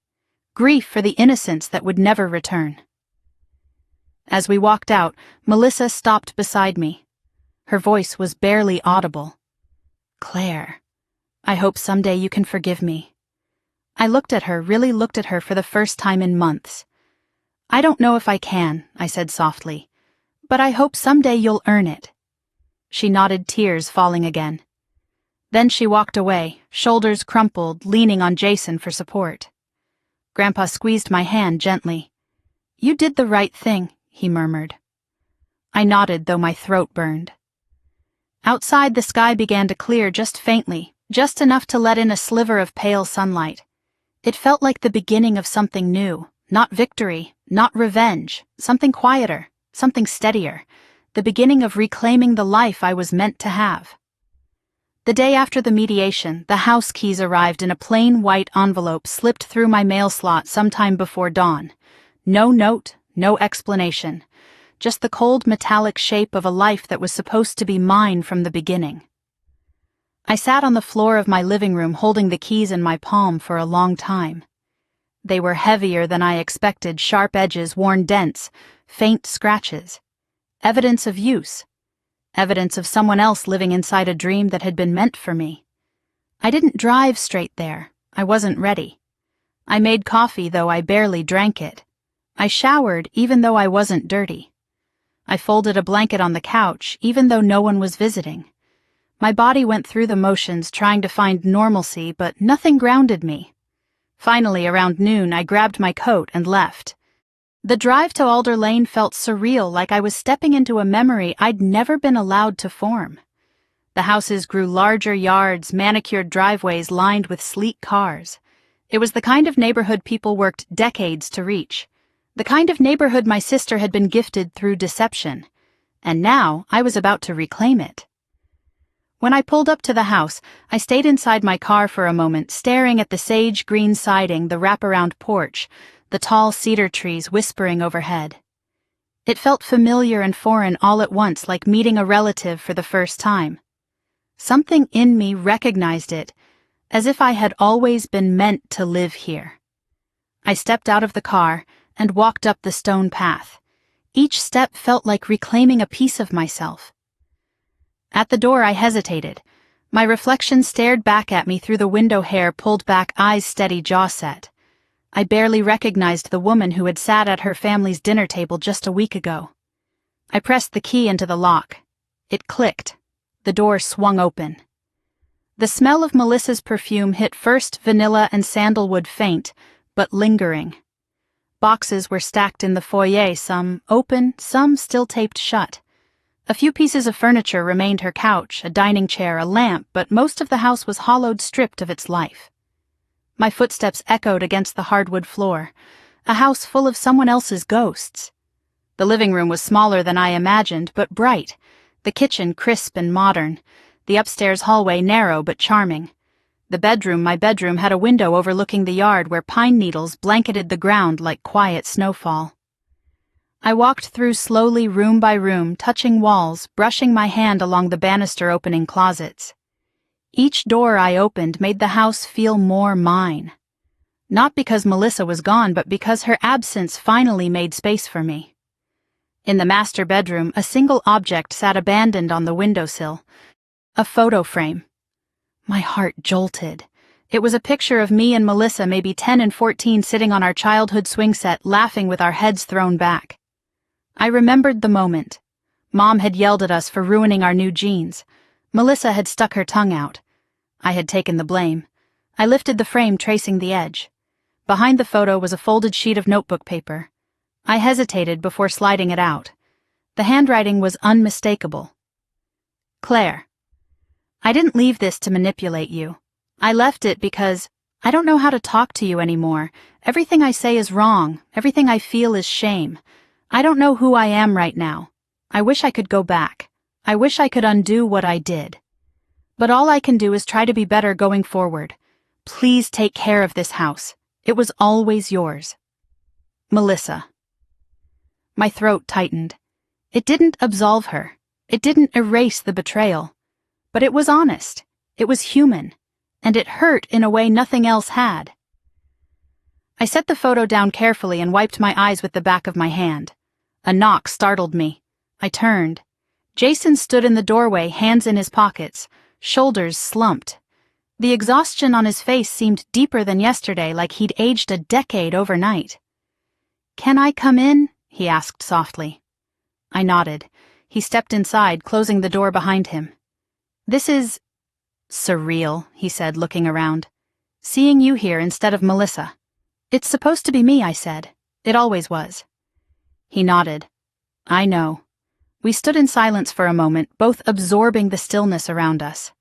Grief for the innocence that would never return. As we walked out, Melissa stopped beside me. Her voice was barely audible. Claire, I hope someday you can forgive me. I looked at her, really looked at her for the first time in months. I don't know if I can, I said softly, but I hope someday you'll earn it. She nodded, tears falling again. Then she walked away, shoulders crumpled, leaning on Jason for support. Grandpa squeezed my hand gently. You did the right thing, he murmured. I nodded, though my throat burned. Outside, the sky began to clear just faintly, just enough to let in a sliver of pale sunlight. It felt like the beginning of something new, not victory, not revenge, something quieter, something steadier, the beginning of reclaiming the life I was meant to have. The day after the mediation, the house keys arrived in a plain white envelope slipped through my mail slot sometime before dawn. No note, no explanation, just the cold metallic shape of a life that was supposed to be mine from the beginning. I sat on the floor of my living room holding the keys in my palm for a long time. They were heavier than I expected, sharp edges, worn dents, faint scratches. Evidence of use. Evidence of someone else living inside a dream that had been meant for me. I didn't drive straight there. I wasn't ready. I made coffee, though I barely drank it. I showered, even though I wasn't dirty. I folded a blanket on the couch, even though no one was visiting. My body went through the motions, trying to find normalcy, but nothing grounded me. Finally, around noon, I grabbed my coat and left. The drive to Alder Lane felt surreal, like I was stepping into a memory I'd never been allowed to form. The houses grew larger, yards, manicured driveways lined with sleek cars. It was the kind of neighborhood people worked decades to reach. The kind of neighborhood my sister had been gifted through deception. And now I was about to reclaim it. When I pulled up to the house, I stayed inside my car for a moment, staring at the sage green siding, the wraparound porch, the tall cedar trees whispering overhead. It felt familiar and foreign all at once, like meeting a relative for the first time. Something in me recognized it, as if I had always been meant to live here. I stepped out of the car and walked up the stone path. Each step felt like reclaiming a piece of myself. At the door, I hesitated. My reflection stared back at me through the window, hair pulled back, eyes steady, jaw set. I barely recognized the woman who had sat at her family's dinner table just a week ago. I pressed the key into the lock. It clicked. The door swung open. The smell of Melissa's perfume hit, first vanilla and sandalwood, faint, but lingering. Boxes were stacked in the foyer, some open, some still taped shut. A few pieces of furniture remained: her couch, a dining chair, a lamp, but most of the house was hollowed, stripped of its life. My footsteps echoed against the hardwood floor, a house full of someone else's ghosts. The living room was smaller than I imagined, but bright, the kitchen crisp and modern, the upstairs hallway narrow but charming. The bedroom, my bedroom, had a window overlooking the yard where pine needles blanketed the ground like quiet snowfall. I walked through slowly, room by room, touching walls, brushing my hand along the banister, opening closets. Each door I opened made the house feel more mine. Not because Melissa was gone, but because her absence finally made space for me. In the master bedroom, a single object sat abandoned on the windowsill, a photo frame. My heart jolted. It was a picture of me and Melissa, maybe 10 and 14, sitting on our childhood swing set, laughing with our heads thrown back. I remembered the moment. Mom had yelled at us for ruining our new jeans. Melissa had stuck her tongue out. I had taken the blame. I lifted the frame, tracing the edge. Behind the photo was a folded sheet of notebook paper. I hesitated before sliding it out. The handwriting was unmistakable. Claire. I didn't leave this to manipulate you. I left it because I don't know how to talk to you anymore. Everything I say is wrong. Everything I feel is shame. I don't know who I am right now. I wish I could go back. I wish I could undo what I did. But all I can do is try to be better going forward. Please take care of this house. It was always yours. Melissa. My throat tightened. It didn't absolve her. It didn't erase the betrayal. But it was honest. It was human. And it hurt in a way nothing else had. I set the photo down carefully and wiped my eyes with the back of my hand. A knock startled me. I turned. Jason stood in the doorway, hands in his pockets, shoulders slumped. The exhaustion on his face seemed deeper than yesterday, like he'd aged a decade overnight. "Can I come in?" he asked softly. I nodded. He stepped inside, closing the door behind him. "This is surreal," he said, looking around. "Seeing you here instead of Melissa." "It's supposed to be me," I said. "It always was." He nodded. "I know." We stood in silence for a moment, both absorbing the stillness around us.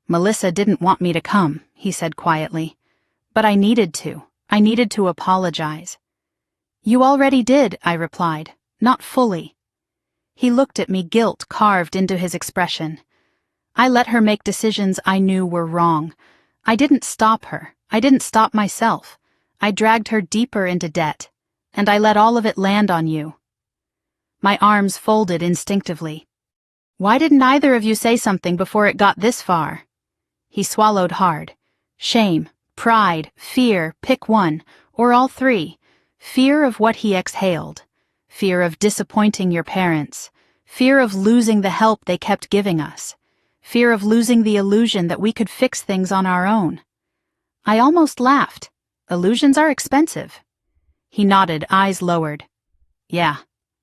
"Melissa didn't want me to come," he said quietly. "But I needed to. I needed to apologize." "You already did," I replied. "Not fully." He looked at me, guilt carved into his expression. I let her make decisions I knew were wrong. I didn't stop her. I didn't stop myself. I dragged her deeper into debt. And I let all of it land on you. My arms folded instinctively. "Why didn't either of you say something before it got this far?" He swallowed hard. Shame, pride, fear, pick one, or all three. Fear of what he exhaled. Fear of disappointing your parents. Fear of losing the help they kept giving us. Fear of losing the illusion that we could fix things on our own. I almost laughed. Illusions are expensive. He nodded, eyes lowered. "Yeah,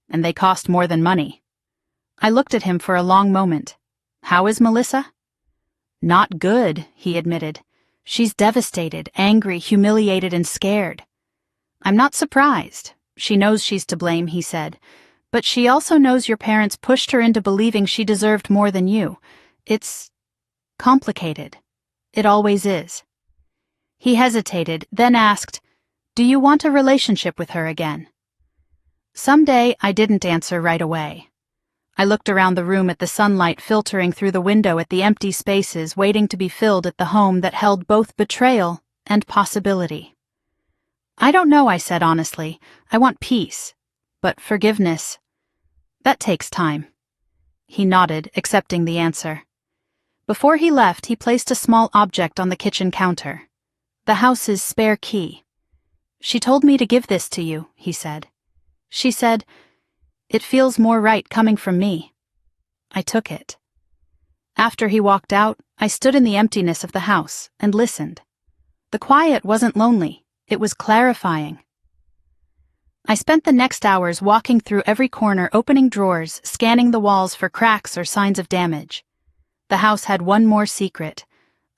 and they cost more than money." I looked at him for a long moment. "How is Melissa?" "Not good," he admitted. "She's devastated, angry, humiliated, and scared." "I'm not surprised. She knows she's to blame," he said. "But she also knows your parents pushed her into believing she deserved more than you. It's complicated. It always is." He hesitated, then asked, "Do you want a relationship with her again?" Someday I didn't answer right away. I looked around the room at the sunlight filtering through the window, at the empty spaces waiting to be filled at the home that held both betrayal and possibility. "I don't know," I said honestly. "I want peace. But forgiveness, that takes time." He nodded, accepting the answer. Before he left, he placed a small object on the kitchen counter. The house's spare key. "She told me to give this to you," he said. She said, "It feels more right coming from me." I took it. After he walked out, I stood in the emptiness of the house and listened. The quiet wasn't lonely, it was clarifying. I spent the next hours walking through every corner, opening drawers, scanning the walls for cracks or signs of damage. The house had one more secret.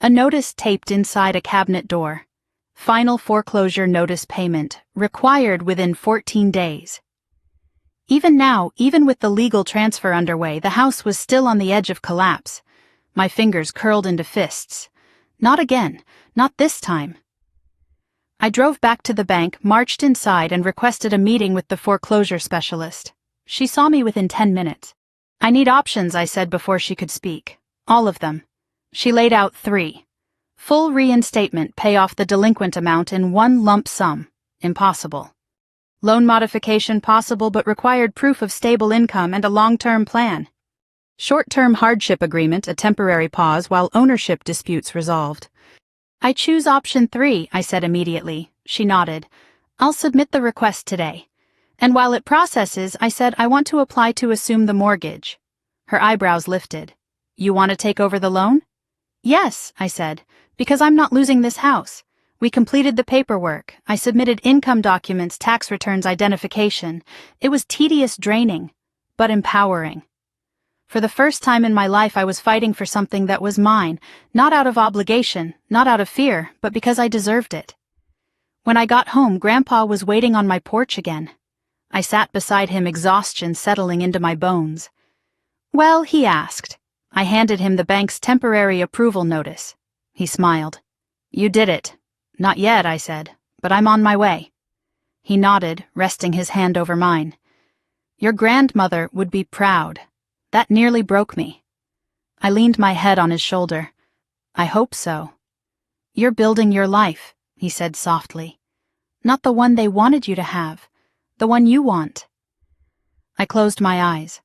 A notice taped inside a cabinet door. Final foreclosure notice payment, required within 14 days. Even now, even with the legal transfer underway, the house was still on the edge of collapse. My fingers curled into fists. Not again, not this time. I drove back to the bank, marched inside, and requested a meeting with the foreclosure specialist. She saw me within 10 minutes. "I need options," I said before she could speak. "All of them." She laid out 3. Full reinstatement, pay off the delinquent amount in one lump sum. Impossible. Loan modification possible, but required proof of stable income and a long-term plan. Short-term hardship agreement, a temporary pause while ownership disputes resolved. "I choose option 3, I said immediately. She nodded. "I'll submit the request today." And while it processes, I said, "I want to apply to assume the mortgage." Her eyebrows lifted. "You want to take over the loan?" "Yes," I said, "because I'm not losing this house." We completed the paperwork. I submitted income documents, tax returns, identification. It was tedious, draining, but empowering. For the first time in my life, I was fighting for something that was mine, not out of obligation, not out of fear, but because I deserved it. When I got home, Grandpa was waiting on my porch again. I sat beside him, exhaustion settling into my bones. "Well," he asked. I handed him the bank's temporary approval notice. He smiled. "You did it." "Not yet," I said, "but I'm on my way." He nodded, resting his hand over mine. "Your grandmother would be proud." That nearly broke me. I leaned my head on his shoulder. "I hope so." "You're building your life," he said softly. "Not the one they wanted you to have, the one you want." I closed my eyes.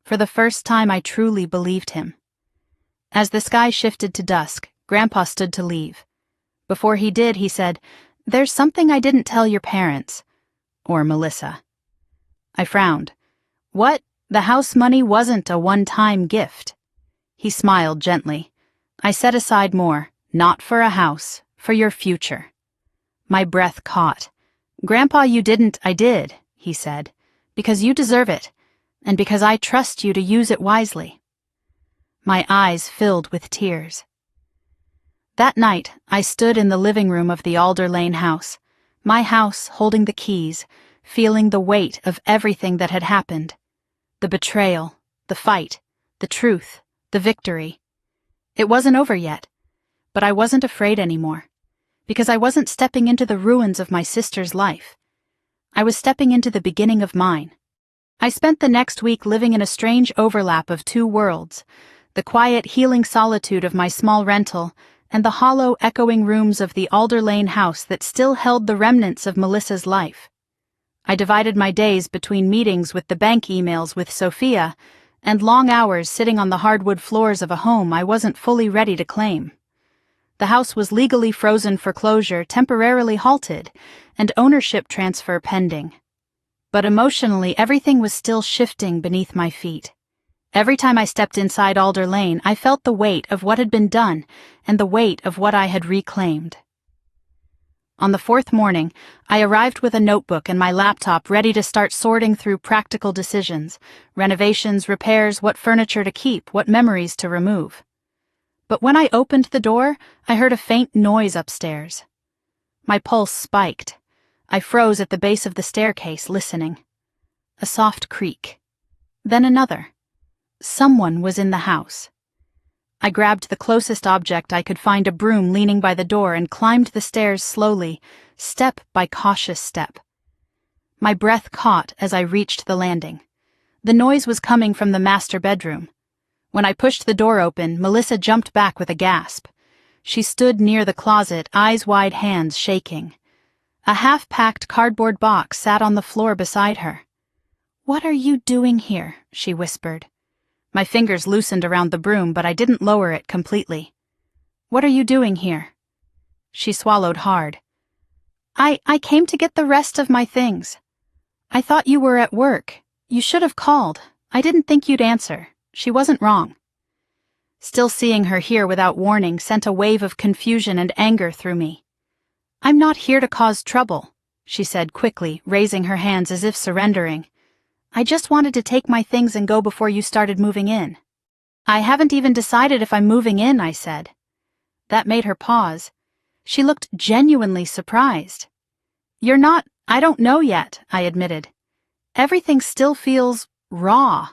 For the first time, I truly believed him. As the sky shifted to dusk, Grandpa stood to leave. Before he did, he said, "There's something I didn't tell your parents. Or Melissa." I frowned. "What? The house money wasn't a one-time gift." He smiled gently. "I set aside more, not for a house, for your future." My breath caught. "Grandpa, you didn't." "I did," he said, "because you deserve it, and because I trust you to use it wisely." My eyes filled with tears. That night, I stood in the living room of the Alder Lane house, my house holding the keys, feeling the weight of everything that had happened. The betrayal, the fight, the truth, the victory. It wasn't over yet, but I wasn't afraid anymore, because I wasn't stepping into the ruins of my sister's life. I was stepping into the beginning of mine. I spent the next week living in a strange overlap of two worlds, the quiet, healing solitude of my small rental and the hollow, echoing rooms of the Alder Lane house that still held the remnants of Melissa's life. I divided my days between meetings with the bank emails with Sophia and long hours sitting on the hardwood floors of a home I wasn't fully ready to claim. The house was legally frozen for closure, temporarily halted, and ownership transfer pending. But emotionally, everything was still shifting beneath my feet. Every time I stepped inside Alder Lane, I felt the weight of what had been done and the weight of what I had reclaimed. On the fourth morning, I arrived with a notebook and my laptop ready to start sorting through practical decisions, renovations, repairs, what furniture to keep, what memories to remove. But when I opened the door, I heard a faint noise upstairs. My pulse spiked. I froze at the base of the staircase, listening. A soft creak. Then another. Someone was in the house. I grabbed the closest object I could find, a broom leaning by the door, and climbed the stairs slowly, step by cautious step. My breath caught as I reached the landing. The noise was coming from the master bedroom. When I pushed the door open, Melissa jumped back with a gasp. She stood near the closet, eyes wide, hands shaking. A half-packed cardboard box sat on the floor beside her. "What are you doing here?" she whispered. My fingers loosened around the broom, but I didn't lower it completely. "What are you doing here?" She swallowed hard. I came to get the rest of my things. I thought you were at work. You should have called. I didn't think you'd answer." She wasn't wrong. Still seeing her here without warning sent a wave of confusion and anger through me. "I'm not here to cause trouble," she said quickly, raising her hands as if surrendering. "I just wanted to take my things and go before you started moving in." "I haven't even decided if I'm moving in," I said. That made her pause. She looked genuinely surprised. "You're not—" "I don't know yet," I admitted. "Everything still feels raw."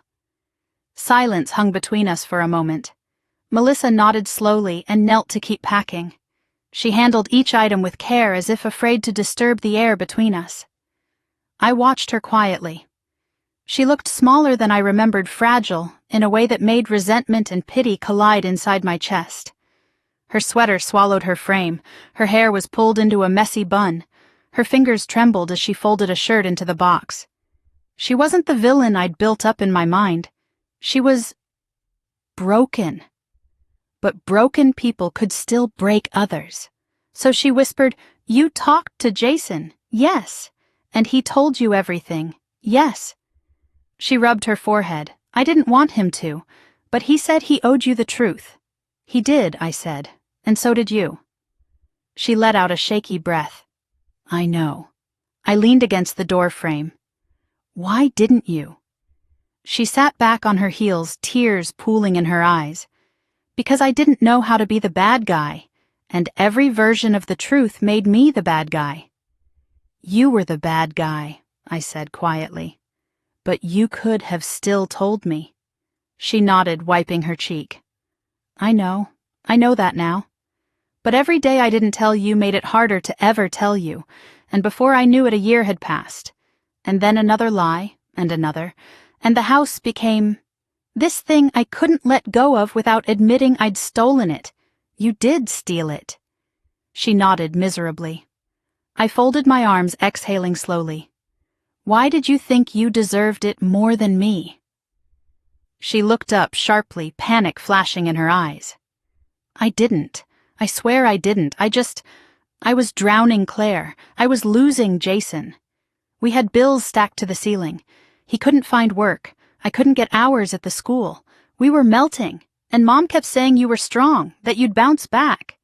Silence hung between us for a moment. Melissa nodded slowly and knelt to keep packing. She handled each item with care, as if afraid to disturb the air between us. I watched her quietly. She looked smaller than I remembered, fragile, in a way that made resentment and pity collide inside my chest. Her sweater swallowed her frame, her hair was pulled into a messy bun, her fingers trembled as she folded a shirt into the box. She wasn't the villain I'd built up in my mind. She was broken. But broken people could still break others. So she whispered, "You talked to Jason, yes, and he told you everything, yes." She rubbed her forehead. "I didn't want him to, but he said he owed you the truth." "He did," I said, "and so did you." She let out a shaky breath. "I know." I leaned against the door frame. "Why didn't you?" She sat back on her heels, tears pooling in her eyes. Because I didn't know how to be the bad guy, and every version of the truth made me the bad guy. You were the bad guy, I said quietly. But you could have still told me. She nodded, wiping her cheek. I know that now. But every day I didn't tell you made it harder to ever tell you, and before I knew it a year had passed. And then another lie, and another, and the house became this thing I couldn't let go of without admitting I'd stolen it. You did steal it. She nodded miserably. I folded my arms, exhaling slowly. Why did you think you deserved it more than me? She looked up sharply, panic flashing in her eyes. I didn't. I swear I didn't. I was drowning Claire. I was losing Jason. We had bills stacked to the ceiling. He couldn't find work. I couldn't get hours at the school. We were melting, and Mom kept saying you were strong, that you'd bounce back,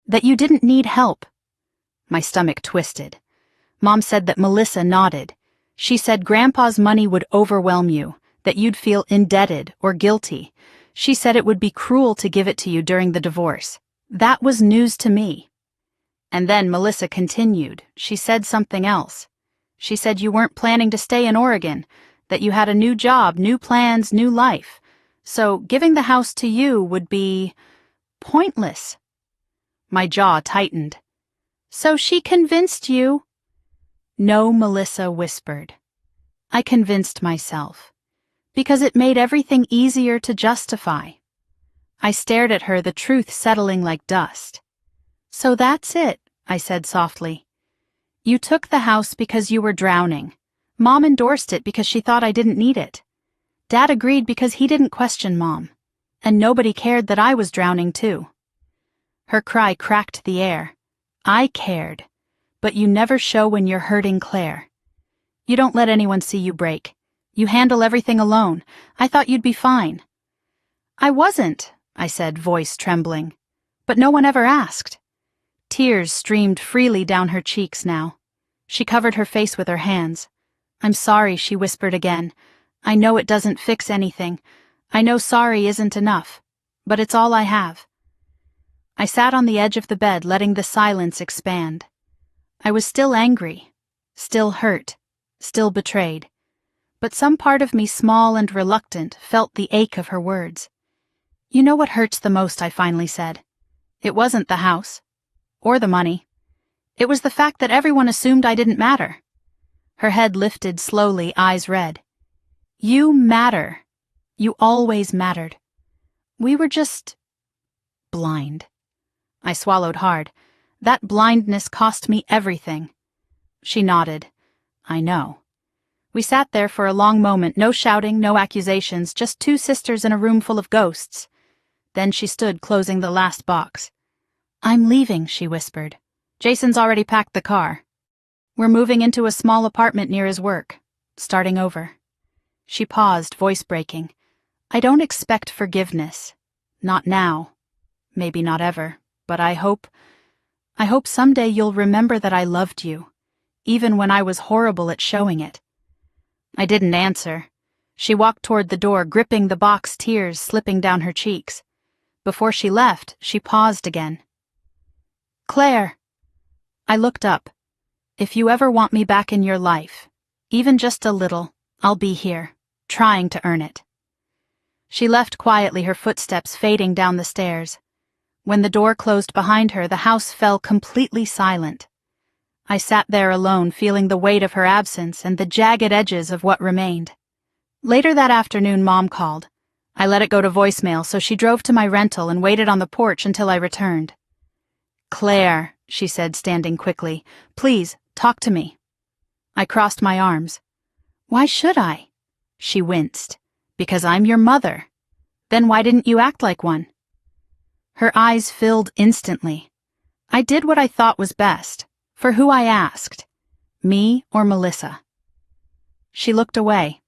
that you didn't need help. My stomach twisted. Mom said that Melissa nodded. She said Grandpa's money would overwhelm you, that you'd feel indebted or guilty. She said it would be cruel to give it to you during the divorce. That was news to me. And then Melissa continued. She said something else. She said you weren't planning to stay in Oregon, that you had a new job, new plans, new life. So giving the house to you would be pointless. My jaw tightened. So she convinced you? No, Melissa whispered. I convinced myself. Because it made everything easier to justify. I stared at her, the truth settling like dust. So that's it, I said softly. You took the house because you were drowning. Mom endorsed it because she thought I didn't need it. Dad agreed because he didn't question Mom. And nobody cared that I was drowning too. Her cry cracked the air. I cared. But you never show when you're hurting Claire. You don't let anyone see you break. You handle everything alone. I thought you'd be fine. I wasn't, I said, voice trembling. But no one ever asked. Tears streamed freely down her cheeks now. She covered her face with her hands. I'm sorry, she whispered again. I know it doesn't fix anything. I know sorry isn't enough. But it's all I have. I sat on the edge of the bed, letting the silence expand. I was still angry, still hurt, still betrayed. But some part of me, small and reluctant, felt the ache of her words. You know what hurts the most, I finally said. It wasn't the house. Or the money. It was the fact that everyone assumed I didn't matter. Her head lifted slowly, eyes red. You matter. You always mattered. We were just blind. I swallowed hard. That blindness cost me everything. She nodded. I know. We sat there for a long moment, no shouting, no accusations, just two sisters in a room full of ghosts. Then she stood, closing the last box. I'm leaving, she whispered. Jason's already packed the car. We're moving into a small apartment near his work, starting over. She paused, voice breaking. I don't expect forgiveness. Not now. Maybe not ever. But I hope someday you'll remember that I loved you, even when I was horrible at showing it. I didn't answer. She walked toward the door, gripping the box, tears slipping down her cheeks. Before she left, she paused again. Claire. I looked up. If you ever want me back in your life, even just a little, I'll be here, trying to earn it. She left quietly, her footsteps fading down the stairs. When the door closed behind her, the house fell completely silent. I sat there alone, feeling the weight of her absence and the jagged edges of what remained. Later that afternoon, Mom called. I let it go to voicemail, so she drove to my rental and waited on the porch until I returned. Claire, she said, standing quickly, please, talk to me. I crossed my arms. Why should I? She winced. Because I'm your mother. Then why didn't you act like one? Her eyes filled instantly. I did what I thought was best, for who I asked, me or Melissa. She looked away.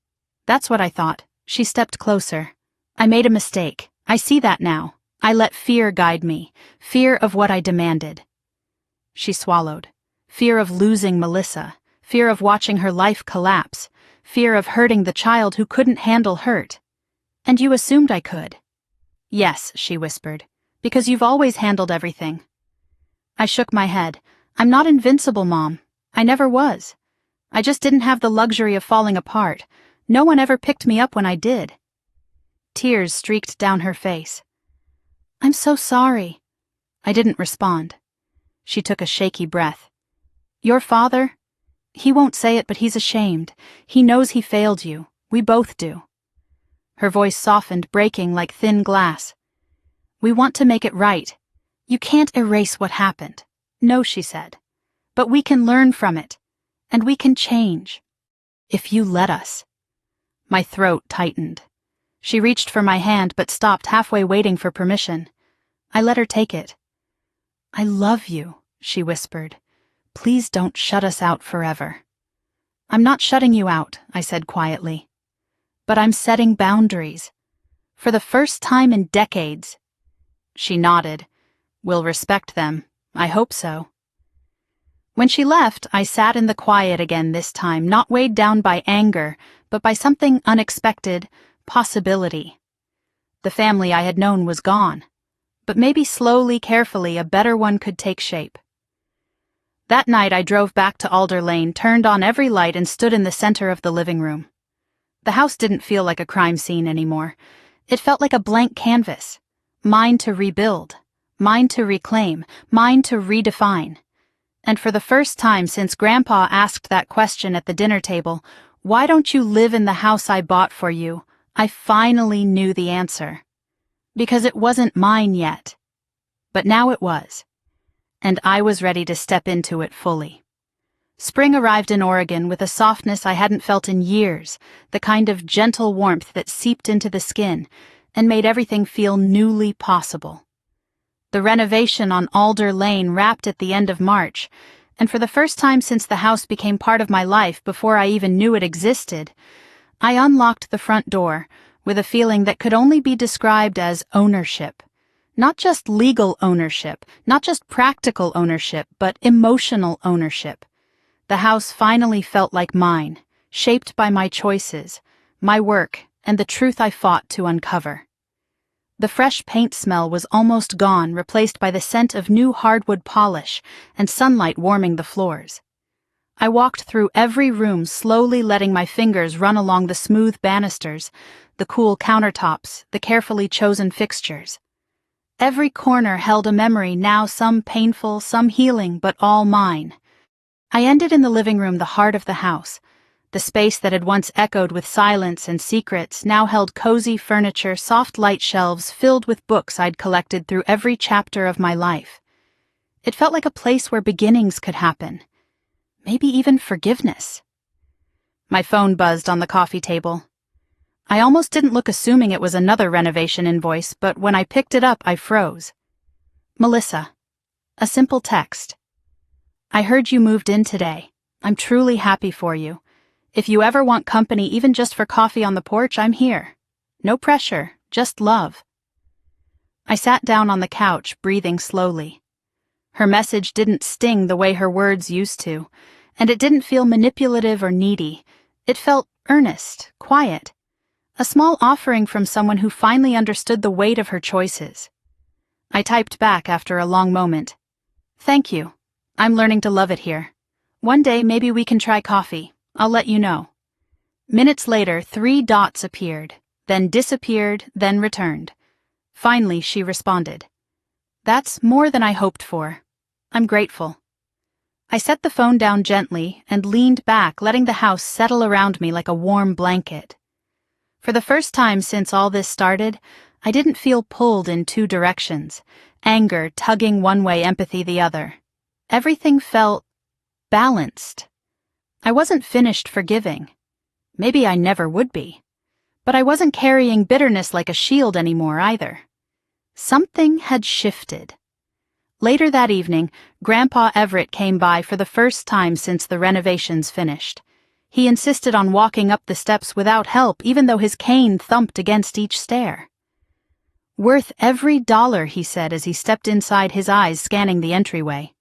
That's what I thought. She stepped closer. I made a mistake. I see that now. I let fear guide me, fear of what I demanded. She swallowed. Fear of losing Melissa, fear of watching her life collapse, fear of hurting the child who couldn't handle hurt. And you assumed I could. Yes, she whispered, because you've always handled everything. I shook my head. I'm not invincible, Mom. I never was. I just didn't have the luxury of falling apart. No one ever picked me up when I did. Tears streaked down her face. I'm so sorry. I didn't respond. She took a shaky breath. Your father? He won't say it, but he's ashamed. He knows he failed you. We both do. Her voice softened, breaking like thin glass. We want to make it right. You can't erase what happened. No, she said. But we can learn from it. And we can change. If you let us. My throat tightened. She reached for my hand but stopped halfway, waiting for permission. I let her take it. I love you, she whispered. Please don't shut us out forever. I'm not shutting you out, I said quietly. But I'm setting boundaries. For the first time in decades. She nodded. We'll respect them. I hope so. When she left, I sat in the quiet again this time, not weighed down by anger, but by something unexpected, possibility. The family I had known was gone, but maybe slowly, carefully, a better one could take shape. That night I drove back to Alder Lane, turned on every light, and stood in the center of the living room. The house didn't feel like a crime scene anymore. It felt like a blank canvas. Mine to rebuild, mine to reclaim, mine to redefine. And for the first time since Grandpa asked that question at the dinner table, why don't you live in the house I bought for you, I finally knew the answer. Because it wasn't mine yet. But now it was. And I was ready to step into it fully. Spring arrived in Oregon with a softness I hadn't felt in years, the kind of gentle warmth that seeped into the skin and made everything feel newly possible. The renovation on Alder Lane wrapped at the end of March, and for the first time since the house became part of my life before I even knew it existed, I unlocked the front door with a feeling that could only be described as ownership. Not just legal ownership, not just practical ownership, but emotional ownership. The house finally felt like mine, shaped by my choices, my work, and the truth I fought to uncover. The fresh paint smell was almost gone, replaced by the scent of new hardwood polish and sunlight warming the floors. I walked through every room, slowly letting my fingers run along the smooth banisters, the cool countertops, the carefully chosen fixtures. Every corner held a memory, now some painful, some healing, but all mine. I ended in the living room, the heart of the house. The space that had once echoed with silence and secrets now held cozy furniture, soft light shelves filled with books I'd collected through every chapter of my life. It felt like a place where beginnings could happen. Maybe even forgiveness. My phone buzzed on the coffee table. I almost didn't look, assuming it was another renovation invoice, but when I picked it up, I froze. Melissa. A simple text. I heard you moved in today. I'm truly happy for you. If you ever want company, even just for coffee on the porch, I'm here. No pressure, just love. I sat down on the couch, breathing slowly. Her message didn't sting the way her words used to, and it didn't feel manipulative or needy. It felt earnest, quiet. A small offering from someone who finally understood the weight of her choices. I typed back after a long moment. Thank you. I'm learning to love it here. One day maybe we can try coffee. I'll let you know. Minutes later, 3 dots appeared, then disappeared, then returned. Finally, she responded. That's more than I hoped for. I'm grateful. I set the phone down gently and leaned back, letting the house settle around me like a warm blanket. For the first time since all this started, I didn't feel pulled in 2 directions, anger tugging one way, empathy the other. Everything felt balanced. I wasn't finished forgiving. Maybe I never would be. But I wasn't carrying bitterness like a shield anymore either. Something had shifted. Later that evening, Grandpa Everett came by for the first time since the renovations finished. He insisted on walking up the steps without help, even though his cane thumped against each stair. Worth every dollar, he said as he stepped inside, his eyes scanning the entryway.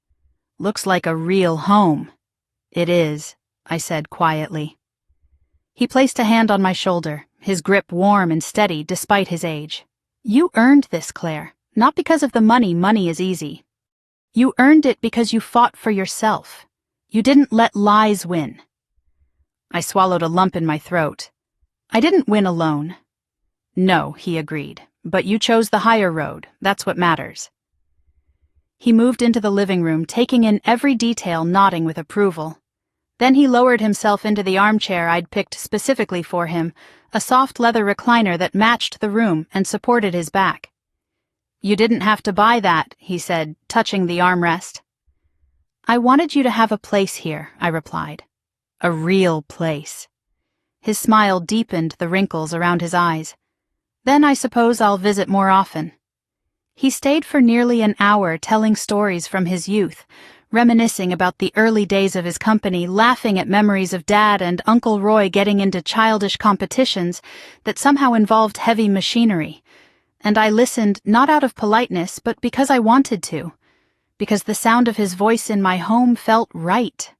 Looks like a real home. It is, I said quietly. He placed a hand on my shoulder, his grip warm and steady despite his age. You earned this, Claire, not because of the money. Money is easy. You earned it because you fought for yourself. You didn't let lies win. I swallowed a lump in my throat. I didn't win alone. No, he agreed, but you chose the higher road. That's what matters. He moved into the living room, taking in every detail, nodding with approval. Then he lowered himself into the armchair I'd picked specifically for him, a soft leather recliner that matched the room and supported his back. You didn't have to buy that, he said, touching the armrest. I wanted you to have a place here, I replied. A real place. His smile deepened the wrinkles around his eyes. Then I suppose I'll visit more often. He stayed for nearly an hour telling stories from his youth, reminiscing about the early days of his company, laughing at memories of Dad and Uncle Roy getting into childish competitions that somehow involved heavy machinery. And I listened not out of politeness, but because I wanted to, because the sound of his voice in my home felt right.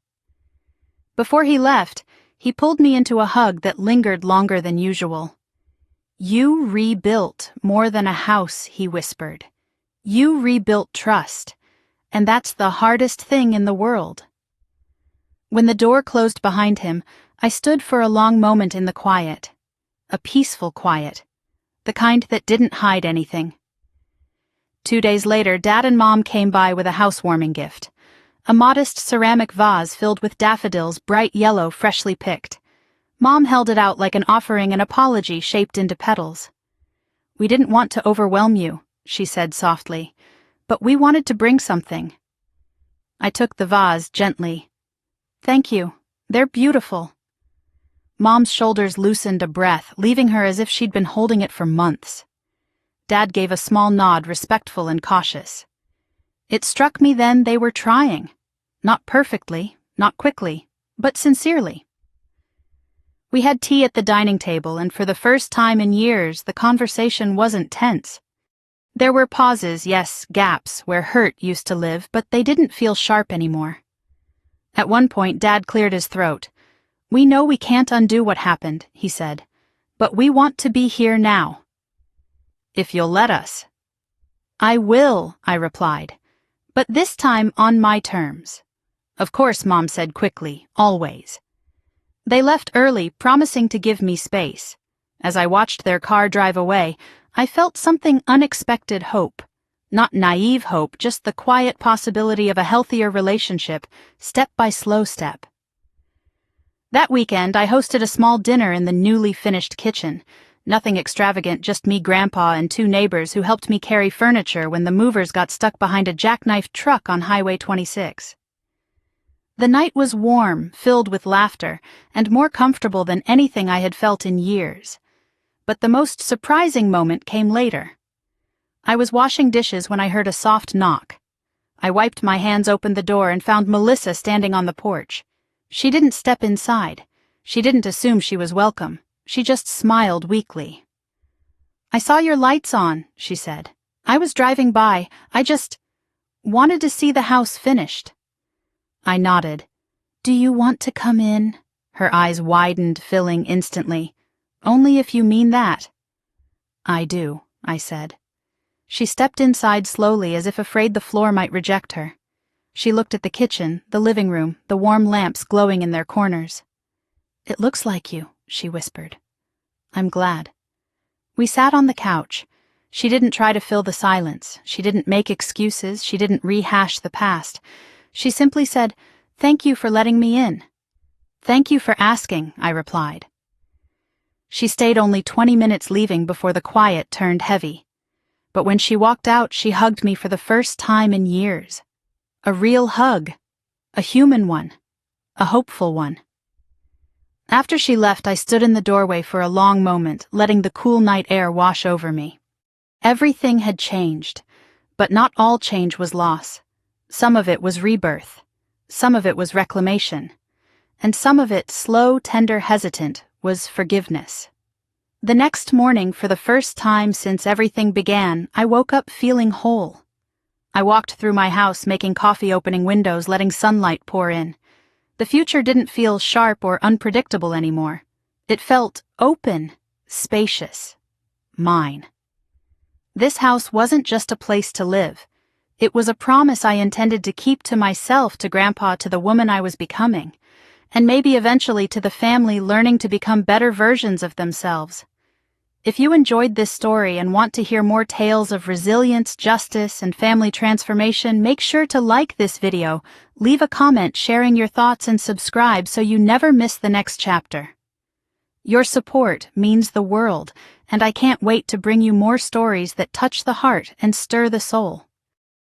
Before he left, he pulled me into a hug that lingered longer than usual. You rebuilt more than a house, he whispered. You rebuilt trust, and that's the hardest thing in the world. When the door closed behind him, I stood for a long moment in the quiet. A peaceful quiet, the kind that didn't hide anything. 2 days later, Dad and Mom came by with a housewarming gift. A modest ceramic vase filled with daffodils, bright yellow, freshly picked. Mom held it out like an offering, an apology shaped into petals. We didn't want to overwhelm you, she said softly, but we wanted to bring something. I took the vase gently. Thank you. They're beautiful. Mom's shoulders loosened a breath, leaving her as if she'd been holding it for months. Dad gave a small nod, respectful and cautious. It struck me then they were trying. Not perfectly, not quickly, but sincerely. We had tea at the dining table, and for the first time in years, the conversation wasn't tense. There were pauses, yes, gaps, where hurt used to live, but they didn't feel sharp anymore. At one point, Dad cleared his throat. We know we can't undo what happened, he said, but we want to be here now. If you'll let us. I will, I replied, but this time on my terms. Of course, Mom said quickly, always. They left early, promising to give me space. As I watched their car drive away, I felt something unexpected hope. Not naive hope, just the quiet possibility of a healthier relationship, step by slow step. That weekend, I hosted a small dinner in the newly finished kitchen. Nothing extravagant, just me, Grandpa, and 2 neighbors who helped me carry furniture when the movers got stuck behind a jackknife truck on Highway 26. The night was warm, filled with laughter, and more comfortable than anything I had felt in years. But the most surprising moment came later. I was washing dishes when I heard a soft knock. I wiped my hands, opened the door, and found Melissa standing on the porch. She didn't step inside. She didn't assume she was welcome. She just smiled weakly. I saw your lights on, she said. I was driving by. I just wanted to see the house finished. I nodded. Do you want to come in? Her eyes widened, filling instantly. Only if you mean that. I do, I said. She stepped inside slowly, as if afraid the floor might reject her. She looked at the kitchen, the living room, the warm lamps glowing in their corners. It looks like you, she whispered. I'm glad. We sat on the couch. She didn't try to fill the silence. She didn't make excuses. She didn't rehash the past. She simply said, "Thank you for letting me in." "Thank you for asking," I replied. She stayed only 20 minutes, leaving before the quiet turned heavy. But when she walked out, she hugged me for the first time in years. A real hug. A human one. A hopeful one. After she left, I stood in the doorway for a long moment, letting the cool night air wash over me. Everything had changed, but not all change was loss. Some of it was rebirth. Some of it was reclamation. And some of it, slow, tender, hesitant, was forgiveness. The next morning, for the first time since everything began, I woke up feeling whole. I walked through my house, making coffee, opening windows, letting sunlight pour in. The future didn't feel sharp or unpredictable anymore. It felt open, spacious, mine. This house wasn't just a place to live. It was a promise I intended to keep to myself, to Grandpa, to the woman I was becoming, and maybe eventually to the family learning to become better versions of themselves. If you enjoyed this story and want to hear more tales of resilience, justice, and family transformation, make sure to like this video, leave a comment sharing your thoughts, and subscribe so you never miss the next chapter. Your support means the world, and I can't wait to bring you more stories that touch the heart and stir the soul.